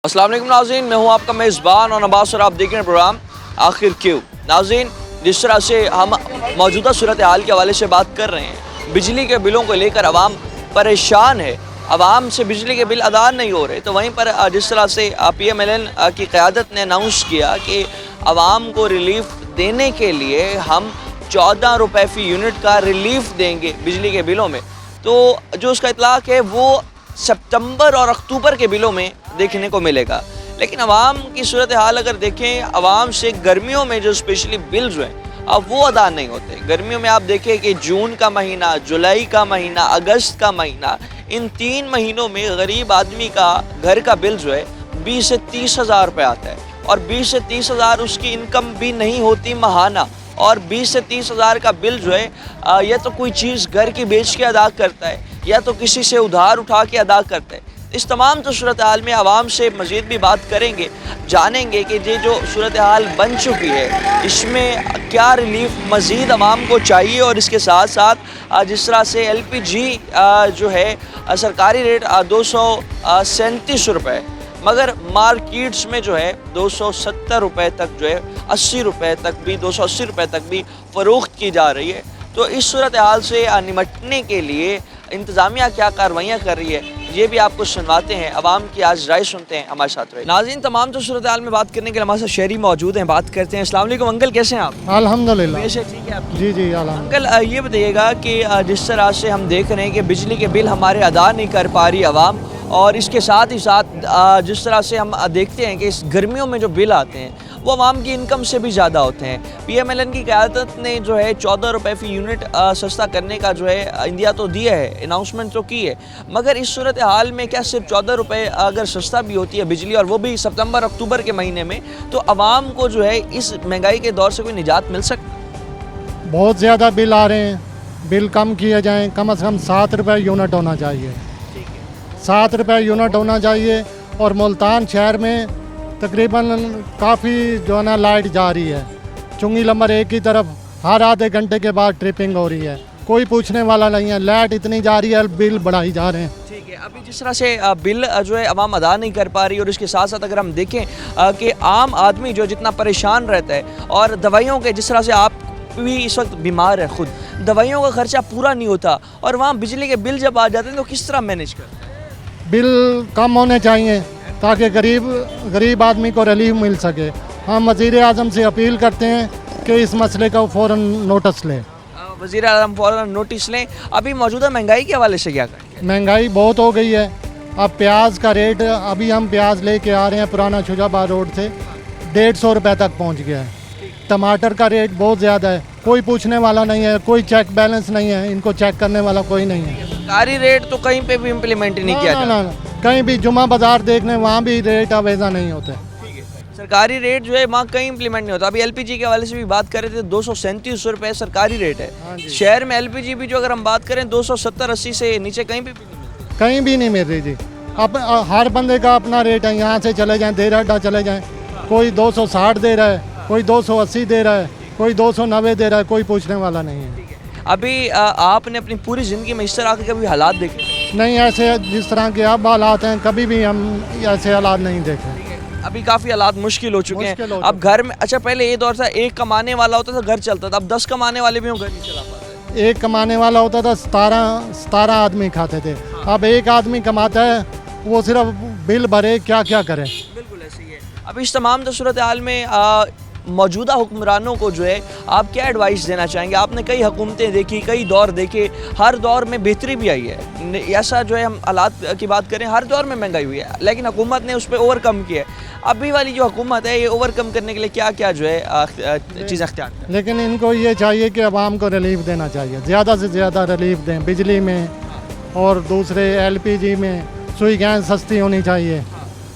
अस्सलाम वालेकुम नाज़रीन, मैं हूं आपका मेज़बान और अब्बास और आप देख रहे हैं प्रोग्राम आखिर क्यों। नाज़रीन, जिस तरह से हम मौजूदा सूरत हाल के हवाले से बात कर रहे हैं, बिजली के बिलों को लेकर आवाम परेशान है, आवाम से बिजली के बिल अदा नहीं हो रहे। तो वहीं पर जिस तरह से PMLN की क़यादत ने अनाउंस किया कि आवाम को रिलीफ देने के लिए हम 14 रुपये फ़ी यूनिट का रिलीफ देंगे बिजली के बिलों में, तो जो उसका इतलाक़ है वो सितंबर और अक्टूबर के बिलों में देखने को मिलेगा। लेकिन आवाम की सूरत हाल अगर देखें, आवाम से गर्मियों में जो स्पेशली बिल जो हैं अब वो अदा नहीं होते। गर्मियों में आप देखें कि जून का महीना, जुलाई का महीना, अगस्त का महीना, इन 3 महीनों में गरीब आदमी का घर का बिल जो है 20 से 30 हज़ार रुपये आता है, और 20 से 30 हज़ार उसकी इनकम भी नहीं होती महाना। और 20 से 30 हज़ार का बिल जो है या तो कोई चीज़ घर की बेच के अदा करता है या तो किसी से उधार उठा के अदा करता है। इस तमाम तो सूरत हाल में आवाम से मज़ीद भी बात करेंगे, जानेंगे कि ये जो सूरत हाल बन चुकी है इसमें क्या रिलीफ मज़ीद आवाम को चाहिए। और इसके साथ साथ जिस तरह से LPG जो है सरकारी रेट 237 रुपये, मगर मार्केट्स में जो है 270 रुपये तक जो है 80 रुपये तक भी 280 रुपये तक भी फ़रोख्त की जा रही है। तो इस सूरत हाल से निमटने के लिए इंतज़ामिया क्या कार्रवाइयाँ कर रही है, ये भी आपको सुनवाते हैं। अवाम की आज राय सुनते हैं, हमारे साथ रहे। नाज़रीन, तमाम तो सूरत हाल में बात करने के लिए हमारे साथ शहरी मौजूद हैं, बात करते हैं। अस्सलाम वालेकुम अंकल, कैसे हैं आप? अल्हम्दुलिल्लाह। वैसे ठीक है आप? जी जी अल्हम्दुलिल्लाह। अंकल ये बताइएगा कि जिस तरह से हम देख रहे हैं कि बिजली के बिल हमारे अदा नहीं कर पा रही आवाम, और इसके साथ ही साथ जिस तरह से हम देखते हैं कि इस गर्मियों में जो बिल आते हैं वो आवाम की इनकम से भी ज़्यादा होते हैं। PMLN की क़यादत ने जो है 14 रुपये फ़ी यूनिट सस्ता करने का जो है इंदिया तो दिया है, अनाउंसमेंट तो की है, मगर इस सूरत हाल में क्या सिर्फ 14 रुपये अगर सस्ता भी होती है बिजली, और वो भी सितंबर अक्टूबर के महीने में, तो आवाम को जो है इस महंगाई के दौर से कोई निजात मिल सकती? बहुत ज़्यादा बिल आ रहे हैं, बिल कम किए जाएँ, कम से कम 7 रुपये यूनिट होना चाहिए। 7 रुपये यूनिट होना चाहिए। और मुल्तान शहर में तकरीबन काफ़ी जो है ना लाइट जा रही है, चुंगी नंबर 1 की तरफ हर आधे घंटे के बाद ट्रिपिंग हो रही है, कोई पूछने वाला नहीं है। लाइट इतनी जा रही है, बिल बढ़ाई जा रहे हैं। ठीक है, अभी जिस तरह से बिल जो है आवाम अदा नहीं कर पा रही, और इसके साथ साथ अगर हम देखें कि आम आदमी जो जितना परेशान रहता है, और दवाइयों के जिस तरह से आप भी इस वक्त बीमार है खुद, दवाइयों का खर्चा पूरा नहीं होता, और वहाँ बिजली के बिल जब आ जाते हैं तो किस तरह मैनेज करते हैं? बिल कम होने चाहिए ताकि गरीब आदमी को रिलीफ मिल सके। हम वज़ीर आज़म से अपील करते हैं कि इस मसले का फ़ौरन नोटिस लें। वज़ीर आज़म फ़ौरन नोटिस लें। अभी मौजूदा महंगाई के हवाले से क्या करें? महंगाई बहुत हो गई है। अब प्याज का रेट, अभी हम प्याज लेके आ रहे हैं पुराना शुजाबाद रोड से, 150 रुपये तक पहुंच गया है। टमाटर का रेट बहुत ज़्यादा है, कोई पूछने वाला नहीं है, कोई चेक बैलेंस नहीं है, इनको चेक करने वाला कोई नहीं है। सरकारी रेट तो कहीं पे भी इम्प्लीमेंट नहीं किया जाता। ना, कहीं भी जुमा बाज़ार देखने, वहाँ भी रेट अवेजा नहीं होते। सरकारी रेट जो है वहाँ कहीं इम्प्लीमेंट नहीं होता। अभी LPG के हवाले से भी बात कर रहे थे, 237 रुपये सरकारी रेट है। शहर में LPG भी जो अगर हम बात करें 270-80 से नीचे कहीं भी नहीं मिलती। कहीं भी नहीं मिल रही जी। अब हर बंदे का अपना रेट है। यहाँ से चले जाएँ, देर अड्डा चले जाएँ, कोई 260 दे रहा है, कोई 280 दे रहा है, कोई 290 दे रहा है, कोई पूछने वाला नहीं है। अभी आपने अपनी पूरी ज़िंदगी में इस तरह के कभी हालात देखे? नहीं, ऐसे जिस तरह के अब हालात हैं कभी भी हम ऐसे हालात नहीं देखे। अभी काफ़ी हालात मुश्किल हो चुके हैं। अब घर में, अच्छा पहले ये दौर था एक कमाने वाला होता था घर चलता था, अब 10 कमाने वाले भी घर नहीं चला पाते। एक कमाने वाला होता था, 17 आदमी खाते थे। अब एक आदमी कमाता है, वो सिर्फ बिल भरे, क्या क्या करे। बिल्कुल ऐसे ही है। अब इस तमाम तो सूरत हाल में मौजूदा हुक्मरानों को जो है आप क्या एडवाइस देना चाहेंगे? आपने कई हुकूमतें देखी, कई दौर देखे, हर दौर में बेहतरी भी आई है। ऐसा जो है हम हालात की बात करें, हर दौर में महंगाई हुई है, लेकिन हुकूमत ने उस पर ओवरकम किया है। अभी वाली जो हुकूमत है ये ओवरकम करने के लिए क्या क्या जो है चीज़ अख्तियार करें? लेकिन इनको ये चाहिए कि आवाम को रिलीफ देना चाहिए, ज़्यादा से ज़्यादा रिलीफ दें। बिजली में और दूसरे LPG में सुई गैस सस्ती होनी चाहिए,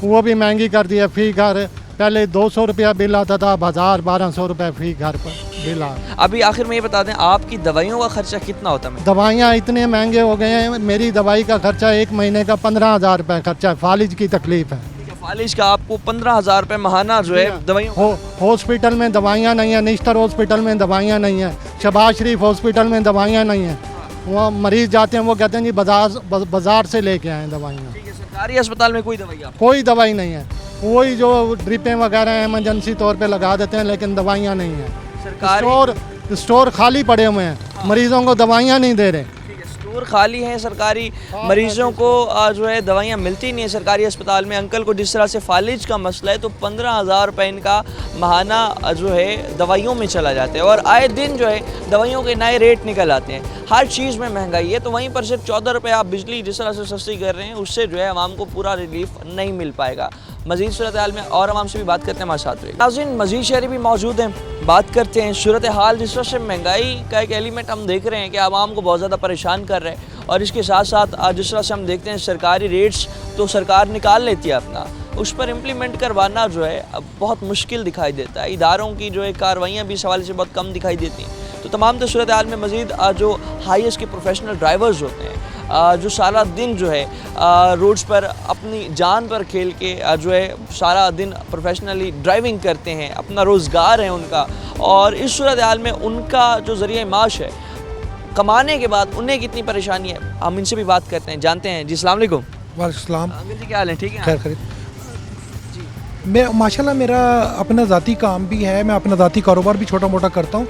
वो भी महंगी कर दी है। फ़ी घर पहले 200 रुपया बिल आता था, अब 1000-1200 रुपये फ़ी घर पर बिल आ। अभी आखिर में ये बता दें, आपकी दवाइयों का खर्चा कितना होता है? दवाइयाँ इतने महंगे हो गए हैं, मेरी दवाई का खर्चा 1 महीने का 15,000 रुपये खर्चा है। फालिज की तकलीफ़ है। फालिज का आपको 15,000 रुपये महाना जो है दवाइयों। हॉस्पिटल में दवाइयाँ नहीं है, निश्तर हॉस्पिटल में दवाइयाँ नहीं है, शहबाज शरीफ हॉस्पिटल में दवाइयाँ नहीं हैं। वो मरीज़ जाते हैं, वो कहते हैं जी बाज़ार से लेके आए दवाइयाँ। ठीक है, सरकारी अस्पताल में कोई दवाई आप कोई दवाई नहीं है, वही जो ड्रिपें वगैरह इमरजेंसी तौर पे लगा देते हैं, लेकिन दवाइयाँ नहीं हैं। सरकारी स्टोर खाली पड़े हुए हैं, मरीज़ों को दवाइयाँ नहीं दे रहे। ठीक है, स्टोर खाली हैं सरकारी, मरीजों को जो है दवाइयाँ मिलती नहीं है सरकारी अस्पताल में। अंकल को जिस तरह से फालिज का मसला है तो 15,000 रुपये इनका महाना जो है दवाइयों में चला जाता है, और आए दिन जो है दवाइयों के नए रेट निकल आते हैं। हर चीज़ में महंगाई है, तो वहीं पर सिर्फ 14 रुपये आप बिजली जिस तरह से सस्ती कर रहे हैं उससे जो है आवाम को पूरा रिलीफ नहीं मिल पाएगा। मज़ीद सूरत हाल में और आवाम से भी बात करते हैं, हमारे साथ रहिए। नाज़रीन, मज़ीद शहरी भी मौजूद हैं, बात करते हैं सूरत हाल। जिस तरह से महंगाई का एक एलिमेंट हम देख रहे हैं कि आवाम को बहुत ज़्यादा परेशान कर रहे हैं, और इसके साथ साथ जिस तरह से हम देखते हैं सरकारी रेट्स तो सरकार निकाल लेती है अपना, उस पर इम्प्लीमेंट करवाना जो है अब बहुत मुश्किल दिखाई देता है। इदारों की जो है कार्रवाइयाँ भी इस हवाले से बहुत कम दिखाई देती हैं। तो तमाम तो सूरत हाल में मज़ीद जो हाईएस्ट के प्रोफेशनल ड्राइवर्स होते हैं, जो सारा दिन जो है रोड्स पर अपनी जान पर खेल के जो है सारा दिन प्रोफेशनली ड्राइविंग करते हैं, अपना रोज़गार है उनका, और इस सूरत हाल में उनका जो ज़रिया माश है कमाने के बाद उन्हें कितनी परेशानी है, हम इनसे भी बात करते हैं, जानते हैं। जी अस्सलाम वालेकुम। वालेकुम। अंकल जी क्या हाल है? ठीक है खैर खैर। मैं माशाल्लाह मेरा अपना ज़ाती काम भी है, मैं अपना ज़ाती कारोबार भी छोटा मोटा करता हूँ।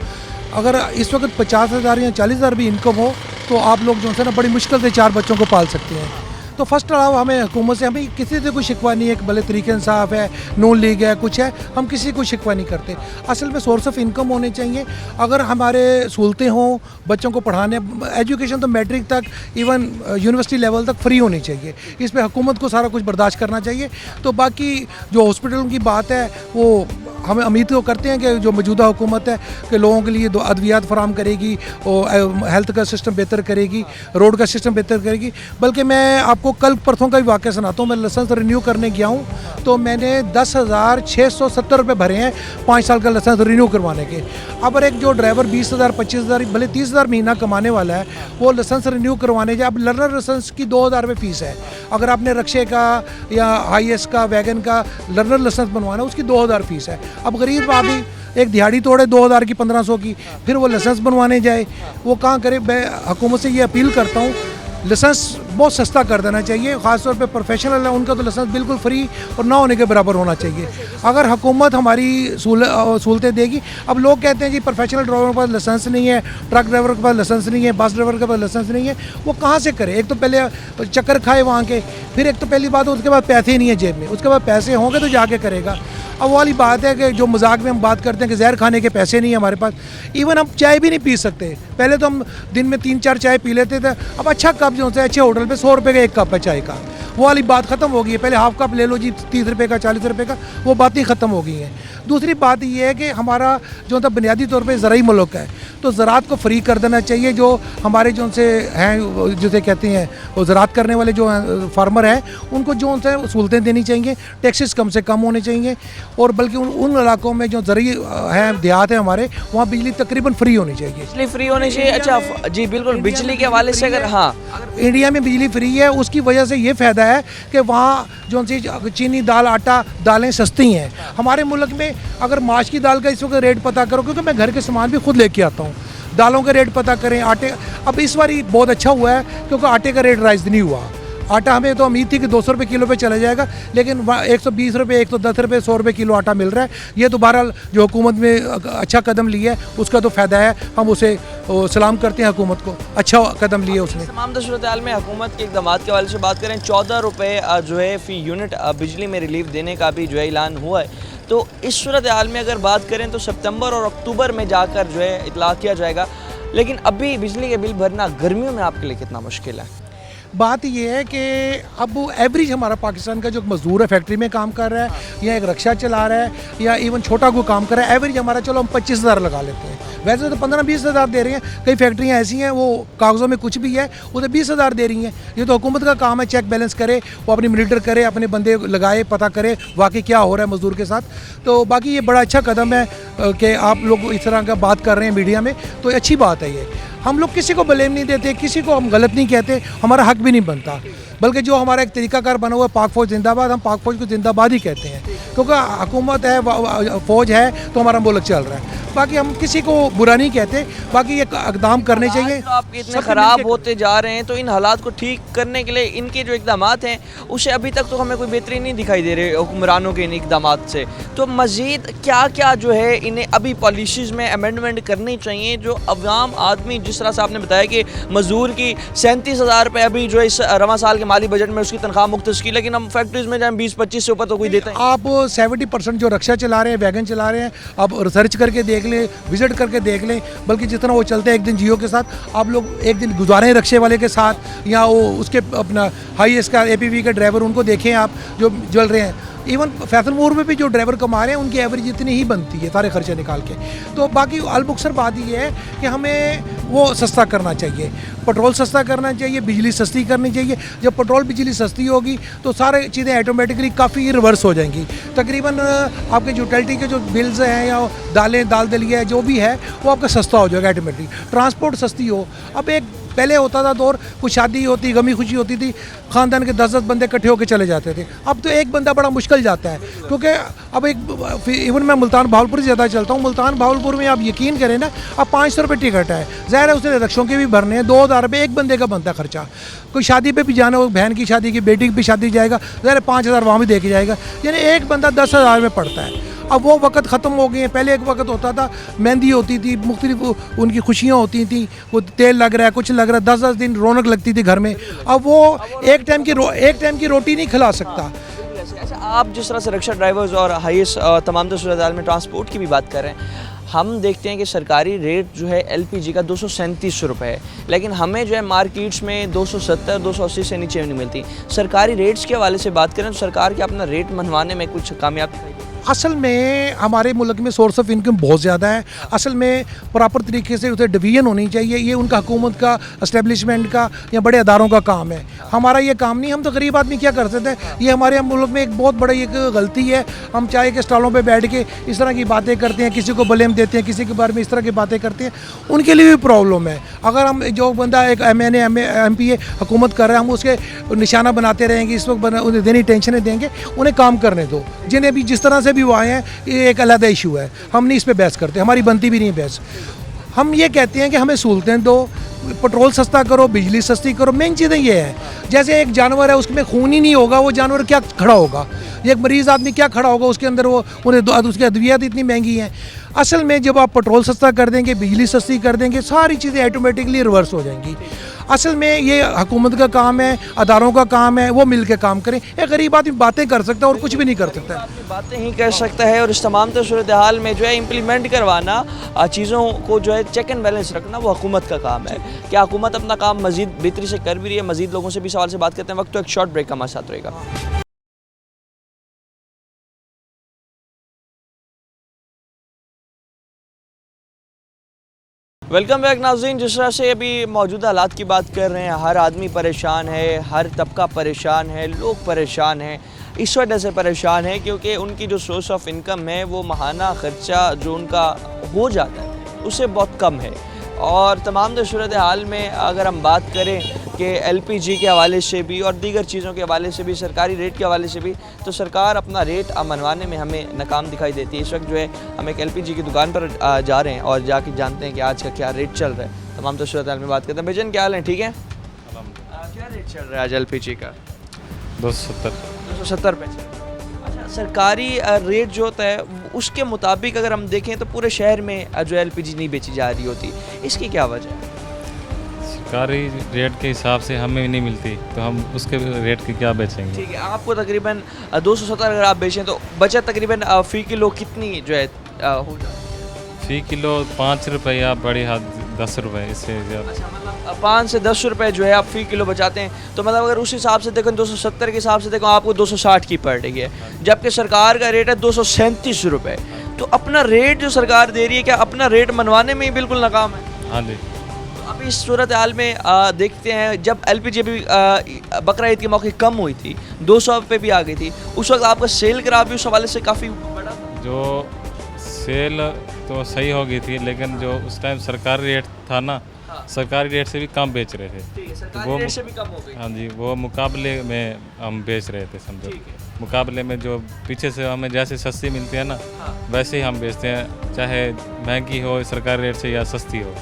अगर इस वक्त 50,000 या 40,000 भी इनकम हो तो आप लोग जो है ना बड़ी मुश्किल से 4 बच्चों को पाल सकते हैं। तो फर्स्ट अलावा हमें हुकूमत से हमें किसी से कोई शिकवा नहीं है कि भले तरीके इंसाफ है, नून लीग है, कुछ है, हम किसी को शिकवा नहीं करते। असल में सोर्स ऑफ इनकम होने चाहिए। अगर हमारे सहूलतें हों बच्चों को पढ़ाने, एजुकेशन तो मैट्रिक तक इवन यूनिवर्सिटी लेवल तक फ्री होनी चाहिए, इस पर हुकूमत को सारा कुछ बर्दाश्त करना चाहिए। तो बाकी जो हॉस्पिटलों की बात है वो हमें उम्मीद तो करते हैं कि जो मौजूदा हुकूमत है कि लोगों के लिए अद्वियात फराम करेगी, और हेल्थ का सिस्टम बेहतर करेगी, रोड का सिस्टम बेहतर करेगी। बल्कि मैं आपको कल परसों का भी वाक़या सुनाता हूँ। मैं लाइसेंस रिन्यू करने गया हूँ तो मैंने 10,670 रुपये भरे हैं 5 साल का लाइसेंस रिन्यू करवाने के। अब एक जो ड्राइवर 20,000 25,000 भले 30,000 महीना कमाने वाला है वो लाइसेंस रिन्यू करवाने जाए। अब लर्नर लाइसेंस की 2,000 रुपये फ़ीस है। अगर आपने रक्शे का या हाईएस का वैगन का लर्नर लाइसेंस बनवाना है उसकी 2,000 फ़ीस है। अब गरीब आदमी एक दिहाड़ी तोड़े 2,000 की 1,500 की, फिर वो लाइसेंस बनवाने जाए, वो कहाँ करे। मैं हुकूमत से ये अपील करता हूँ लाइसेंस बहुत सस्ता कर देना चाहिए। ख़ासतौर पे प्रोफेशनल है उनका तो लाइसेंस बिल्कुल फ्री और ना होने के बराबर होना चाहिए। अगर हुकूमत हमारी सहूलतें देगी। अब लोग कहते हैं जी प्रोफेशनल ड्राइवर के पास लाइसेंस नहीं है, ट्रक ड्राइवर के पास लाइसेंस नहीं है, बस ड्राइवर के पास लाइसेंस नहीं है, वो कहाँ से करे। एक तो पहले चक्कर खाए वहाँ के, फिर एक तो पहली बात उसके बाद पैसे नहीं है जेब में, उसके बाद पैसे होंगे तो जाके करेगा। अब वो वाली बात है कि जो मजाक में हम बात करते हैं कि जहर खाने के पैसे नहीं है हमारे पास। इवन हम चाय भी नहीं पी सकते। पहले तो हम दिन में 3-4 चाय पी लेते थे, अब अच्छा कप जो है अच्छे होटल पे 100 रुपये का एक कप है चाय का, वो वाली बात ख़त्म हो गई है। पहले हाफ कप ले लो जी 30 रुपये का 40 रुपये का, वो बातें ख़त्म हो गई हैं। दूसरी बात ये है कि हमारा जो था बुनियादी तौर पे ज़राई मुल्क है, तो ज़रात को फ्री कर देना चाहिए। जो हमारे जो उनसे हैं जिसे कहते हैं वो ज़रात करने वाले जो फार्मर हैं उनको जो उनसे सहूलतें देनी चाहिए, टैक्सेस कम से कम होने चाहिए। और बल्कि उन इलाकों में जो ज़रिए हैं देहात है हमारे, वहाँ बिजली तकरीबन फ्री होनी चाहिए। बिजली फ्री होनी चाहिए। अच्छा जी बिल्कुल, बिजली के हवाले से अगर हाँ इंडिया में बिजली फ्री है उसकी वजह से ये फ़ायदा है कि वहाँ जो चीनी दाल आटा दालें सस्ती हैं। हमारे मुल्क में अगर माश की दाल का इस वक्त रेट पता करो, क्योंकि मैं घर के सामान भी खुद लेके आता हूँ, दालों के रेट पता करें, आटे। अब इस बार बहुत अच्छा हुआ है क्योंकि आटे का रेट राइज नहीं हुआ। आटा हमें तो उम्मीद थी कि 200 रुपये किलो पे चला जाएगा, लेकिन 120 रुपये 110 रुपये 100 रुपये किलो आटा मिल रहा है। ये तो बहरहाल जो हुकूमत में अच्छा कदम लिया है उसका तो फ़ायदा है, हम उसे सलाम करते हैं हुकूमत को, अच्छा कदम लिया उसने। तमाम सूरत हाल में हुकूमत के इक़दाम के हवाले से बात करें, 14 रुपये जो है फ़ी यूनिट बिजली में रिलीफ देने का भी जो है ऐलान हुआ है। तो इस सूरत हाल में अगर बात करें तो सितंबर और अक्टूबर में जाकर जो है इतला किया जाएगा, लेकिन अभी बिजली के बिल भरना गर्मियों में आपके लिए कितना मुश्किल है? बात यह है कि अब एवरेज हमारा पाकिस्तान का जो मज़दूर है फैक्ट्री में काम कर रहा है या एक रिक्शा चला रहा है या इवन छोटा कोई काम कर रहा है, एवरेज हमारा चलो हम 25,000 लगा लेते हैं। वैसे तो 15-20 हज़ार दे रही हैं, कई फैक्ट्रियाँ ऐसी हैं वो कागज़ों में कुछ भी है उधर 20,000 दे रही हैं। ये तो हुकूमत का काम है, चेक बैलेंस करे, वो अपनी मॉनिटर करे, अपने बंदे लगाए, पता करे वाकई क्या हो रहा है मज़दूर के साथ। तो बाकी ये बड़ा अच्छा कदम है कि आप लोग इस तरह का बात कर रहे हैं मीडिया में, तो अच्छी बात है ये। हम लोग किसी को ब्लेम नहीं देते, किसी को हम गलत नहीं कहते, हमारा हक भी नहीं बनता, बल्कि जो हमारा एक तरीकाकार बना हुआ है पाक फ़ौज जिंदाबाद, हम पाक फ़ौज को जिंदाबाद ही कहते हैं, क्योंकि हुकूमत है, फ़ौज है तो हमारा मुल्क चल रहा है। बाकी हम किसी को बुरा नहीं कहते, बाकी ये इकदाम करने चाहिए। तो आपके इतने सबसे ख़राब मिलके- होते जा रहे हैं, तो इन हालात को ठीक करने के लिए इनके जो इकदाम हैं उसे अभी तक तो हमें कोई बेहतरी नहीं दिखाई दे रही हुक्मरानों के इन इकदाम से। तो मज़ीद क्या क्या जो है इन्हें अभी पॉलिसीज़ में अमेंडमेंट करनी चाहिए, जो अवाम आदमी, जिस तरह से आपने बताया कि मजदूर की 37,000 रुपये अभी जो इस रवा साल के माली बजट में उसकी तनख्वाह मुख्तस की, लेकिन हम फैक्ट्रीज़ में जाएँ 20-25 से ऊपर तो कोई देता है। आप 70% जो रक्षा चला रहे हैं, वैगन चला रहे हैं, आप रिसर्च करके देख लें, विजिट करके देख लें, बल्कि जितना वो चलते हैं एक दिन जियो के साथ, आप लोग एक दिन गुजारें रक्षे वाले के साथ, या वो उसके अपना हाईएस्ट का APV के ड्राइवर उनको देखें आप जो चल रहे हैं। इवन फैसलपुर में भी जो ड्राइवर कमा रहे हैं उनकी एवरेज इतनी ही बनती है सारे खर्चे निकाल के। तो बाकी अलमुख्सर बात ये है कि हमें वो सस्ता करना चाहिए, पेट्रोल सस्ता करना चाहिए, बिजली सस्ती करनी चाहिए। जब पेट्रोल बिजली सस्ती होगी तो सारी चीज़ें ऑटोमेटिकली काफ़ी रिवर्स हो जाएंगी। तकरीबन आपके यूटिलिटी के जो बिल्स हैं या दालें, दाल दलिया है, जो भी है वो आपका सस्ता हो जाएगा ऑटोमेटिकली। ट्रांसपोर्ट सस्ती हो। अब एक पहले होता था दौर, कुछ शादी होती, गमी खुशी होती थी, ख़ानदान के 10-10 बंदे इकट्ठे होकर चले जाते थे। अब तो एक बंदा बड़ा मुश्किल जाता है, क्योंकि अब एक इवन मैं मुल्तान भावलपुर से ज़्यादा चलता हूँ। मुल्तान भावलपुर में आप यकीन करें ना, अब 500 रुपये टिकट है, ज़ाहिर है उसने रक्षों के भी भरने हैं, 2,000 रुपये एक बंदे का बनता है खर्चा। कोई शादी पे भी जाना हो, बहन की शादी की, बेटी की भी शादी जाएगा, ज़ाहिर है 5,000 वहाँ भी दे के जाएगा, यानी एक बंदा 10,000 में पड़ता है। अब वो वक्त ख़त्म हो गए हैं। पहले एक वक्त होता था, मेहंदी होती थी, मुख्तलिफ उनकी खुशियाँ होती थी, वो तेल लग रहा है, कुछ लग रहा है, 10-10 दिन रौनक लगती थी घर में। अब वो एक टाइम की रोटी नहीं खिला सकता। अच्छा, आप जिस तरह से रिक्शा ड्राइवर्स और हाईएस्ट तमाम सूरत में ट्रांसपोर्ट की भी बात कर रहे हैं, हम देखते हैं कि सरकारी रेट जो है LPG का 237 रुपये है, लेकिन हमें जो है मार्केट्स में 270-280 से नीचे नहीं मिलती। सरकारी रेट्स के हवाले से बात करें तो सरकार के अपना रेट मनवाने में कुछ कामयाब दिखाई देती है? असल में हमारे मुल्क में सोर्स ऑफ इनकम बहुत ज़्यादा है। असल में प्रॉपर तरीके से उसे डिवीजन होनी चाहिए। ये उनका हुकूमत का, इस्टेब्लिशमेंट का या बड़े अदारों का काम है, हमारा ये काम नहीं। हम तो गरीब आदमी क्या कर सकते हैं? ये हमारे मुल्क में एक बहुत बड़ी एक गलती है। हम चाय के स्टॉलों पे बैठ के इस तरह की बातें करते हैं, किसी को ब्लेम देते हैं, किसी के बारे में इस तरह की बातें करते हैं, उनके लिए भी प्रॉब्लम है। अगर हम जो बंदा एक MNA MPA हुकूमत कर रहा है, हम उसके निशाना बनाते रहेंगे, इस वक्त उन्हें देनी टेंशनें देंगे, उन्हें काम करने दो। जिन्हें भी जिस तरह से भी वो आए हैं, ये एक अलग इशू है, हम नहीं इस पे बहस करते, हमारी बनती भी नहीं बहस। हम ये कहते हैं कि हमें सहूलतें दो, पेट्रोल सस्ता करो, बिजली सस्ती करो। मेन चीज़ें ये है, जैसे एक जानवर है उसमें खून ही नहीं होगा, वो जानवर क्या खड़ा होगा? एक मरीज़ आदमी क्या खड़ा होगा उसके अंदर? वो उसकी अद्वियात इतनी महंगी हैं। असल में जब आप पेट्रोल सस्ता कर देंगे, बिजली सस्ती कर देंगे, सारी चीज़ें ऑटोमेटिकली रिवर्स हो जाएंगी। असल में ये हुकूमत का काम है, अदारों का काम है, वो मिल के काम करें। एक गरीब आदमी बातें कर सकता है और कुछ भी नहीं कर सकता है। अपनी बातें ही कर सकता है, और इस तमाम सूरत हाल में जो है इम्प्लीमेंट करवाना, चीज़ों को जो है चेक एंड बैलेंस रखना, वो हुकूमत का काम है। क्या हुकूमत अपना काम मजीद बेहतरी से कर भी रही है? मजीद लोगों से भी सवाल से बात करते हैं। वक्त तो एक शॉर्ट ब्रेक का हमारे साथ रहेगा। वेलकम बैक नाज़रीन। जिस तरह से अभी मौजूदा हालात की बात कर रहे हैं, हर आदमी परेशान है, हर तबका परेशान है, लोग परेशान हैं। इस वजह से परेशान है क्योंकि उनकी जो सोर्स ऑफ इनकम है वो माहाना ख़र्चा जो उनका हो जाता है उससे बहुत कम है। और तमाम सूरत हाल में अगर हम बात करें कि LPG के हवाले से भी और दीगर चीज़ों के हवाले से भी, सरकारी रेट के हवाले से भी, तो सरकार अपना रेट मनवाने में हमें नाकाम दिखाई देती है। इस वक्त जो है हम एक LPG की दुकान पर जा रहे हैं और जाके जानते हैं कि आज का क्या रेट चल रहा है। तमाम सूरत हाल में बात करते हैं। भाईजान क्या हाल है? ठीक है, क्या रेट चल रहा है आज LPG का? 270 रुपये। अच्छा, सरकारी रेट जो होता है उसके मुताबिक अगर हम देखें तो पूरे शहर में जो LPG नहीं बेची जा रही होती, इसकी क्या वजह है? सरकारी रेट के हिसाब से हमें नहीं मिलती, तो हम उसके रेट की क्या बेचेंगे? ठीक है, आपको तकरीबन 270 अगर आप बेचें तो बचत तकरीबन फ़ी किलो कितनी जो है हो जाती है? फ़ी किलो 5 रुपये या बड़ी हद 10 रुपये, इससे ज़्यादा। अच्छा, मतलब 5 से 10 रुपये जो है आप फ़ी किलो बचाते हैं, तो मतलब अगर उस हिसाब से देखो 270 के हिसाब से देखो आपको 260 की पड़ रही है, जबकि सरकार का रेट है 237 रुपये। तो अपना रेट जो सरकार दे रही है, क्या अपना रेट मनवाने में ही बिल्कुल नाकाम है? हाँ जी। तो अभी इस सूरत हाल में देखते हैं, जब LPG भी बकरा ईद के मौके कम हुई थी, 200 पे भी आ गई थी, उस वक्त आपका सेल ग्राफ भी उस हवाले से काफ़ी बड़ा था। जो सेल तो सही हो गई थी, लेकिन जो उस टाइम सरकारी रेट था ना, सरकारी रेट से भी कम बेच रहे थे। ठीक है, सरकारी वो रेट से भी कम हो गई। हाँ जी, वो मुकाबले में हम बेच रहे थे समझो। मुकाबले में जो पीछे से हमें जैसे सस्ती मिलती है ना, वैसे ही हम बेचते हैं, चाहे महंगी हो सरकारी रेट से या सस्ती हो।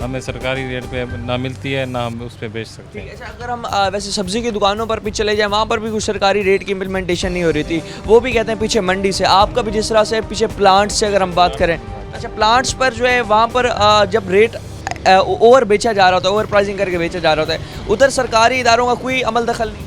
हमें सरकारी रेट पे ना मिलती है ना हम उस पर बेच सकते हैं। अच्छा, अगर हम वैसे सब्जी की दुकानों पर भी चले जाएं, वहाँ पर भी कुछ सरकारी रेट की इम्प्लीमेंटेशन नहीं हो रही थी, वो भी कहते हैं पीछे मंडी से। आपका भी जिस तरह से पीछे प्लांट्स से अगर हम बात करें, अच्छा प्लांट्स पर जो है वहाँ पर जब रेट ओवर बेचा जा रहा होता है, ओवर प्राइसिंग करके बेचा जा रहा होता है, उधर सरकारी इदारों का कोई अमल दखल नहीं।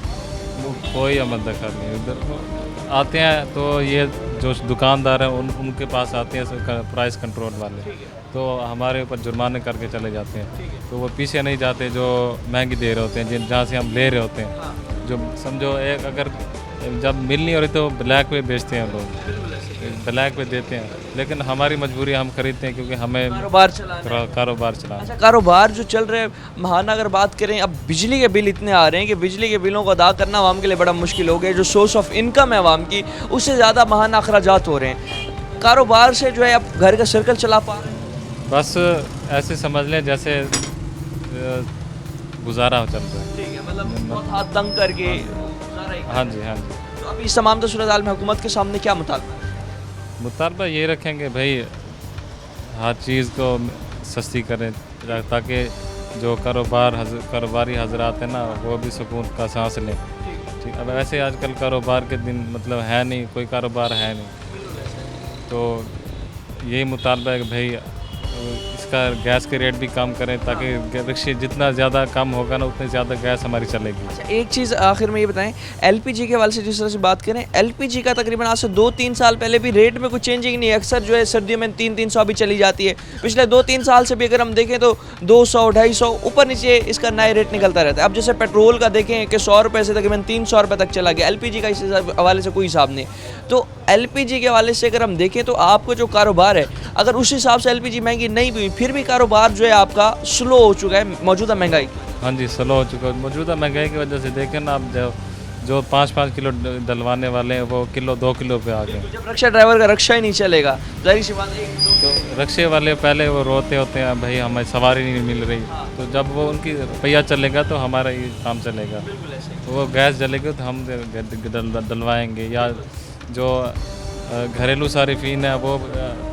वो कोई अमल दखल नहीं। उधर आते हैं तो ये जो दुकानदार हैं उनके पास आते हैं प्राइस कंट्रोल वाले, तो हमारे ऊपर जुर्माने करके चले जाते हैं। तो वो पीछे नहीं जाते जो महंगी दे रहे होते हैं, जहाँ से हम ले रहे होते हैं। जो समझो एक अगर जब मिल नहीं हो रही तो ब्लैक पे बेचते हैं लोग, ब्लैक पे देते हैं, लेकिन हमारी मजबूरी हम खरीदते हैं क्योंकि हमें कारोबार चलाना है। कारोबार चलाना। अच्छा, कारोबार जो चल रहे हैं महाना, अगर बात करें, अब बिजली के बिल इतने आ रहे हैं कि बिजली के बिलों को अदा करना आवाम के लिए बड़ा मुश्किल हो गया। जो सोर्स ऑफ इनकम है आवाम की, उससे ज़्यादा महाना अखराजात हो रहे हैं। कारोबार से जो है अब घर का सर्कल चला पा रहे हैं। बस ऐसे समझ लें जैसे गुजारा हो चल रहा है। ठीक है, मतलब बहुत हाथ तंग करके गुजारा ही। हाँ जी, हाँ जी। तो अभी इस तमाम सूरत हाल में हुकूमत के सामने क्या मुतालबा है? मुतालबा ये रखेंगे भाई हर चीज़ को सस्ती करें, ताकि जो कारोबारी हजरात हैं ना, वो भी सुकून का सांस लें। ठीक, अब ऐसे आजकल कारोबार के दिन मतलब है नहीं, कोई कारोबार है नहीं। तो यही मुतालबा है कि भाई इसका गैस के रेट भी कम करें, ताकि रिक्शे जितना ज़्यादा कम होगा ना, उतनी ज़्यादा गैस हमारी चलेगी। अच्छा, एक चीज़ आखिर में ये बताएं, एलपीजी के हवाले से जिस तरह से बात करें, एलपीजी का तकरीबन आज से 2-3 साल पहले भी रेट में कुछ चेंजिंग नहीं है। अक्सर जो है सर्दियों में 300-300 भी चली जाती है। पिछले 2-3 साल से भी अगर हम देखें तो 200-250 ऊपर नीचे इसका नया रेट निकलता रहता है। अब जैसे पेट्रोल का देखें कि 100 रुपये से तकरीबन 300 रुपये तक चला गया, एलपीजी का इस हवाले से कोई हिसाब नहीं। तो एलपीजी के हवाले से अगर हम देखें तो आपको जो कारोबार है, अगर उस हिसाब से एलपीजी महंगी नहीं हुई, फिर भी कारोबार जो है आपका स्लो हो चुका है मौजूदा महंगाई। हाँ जी, स्लो हो चुका है मौजूदा महंगाई की वजह से। देखें ना आप जो 5-5 किलो डलवाने वाले हैं वो किलो 2 किलो पे आ गए। जब रक्षा ड्राइवर का रक्षा ही नहीं चलेगा, जाहिर सी बात है। तो रक्शे वाले पहले वो रोते होते हैं भाई हमें सवारी नहीं मिल रही, तो जब वो उनकी पहिया चलेगा तो हमारा ये काम चलेगा। तो वो गैस जलेगी तो हम डलवाएंगे, या जो घरेलू सारिफीन है वो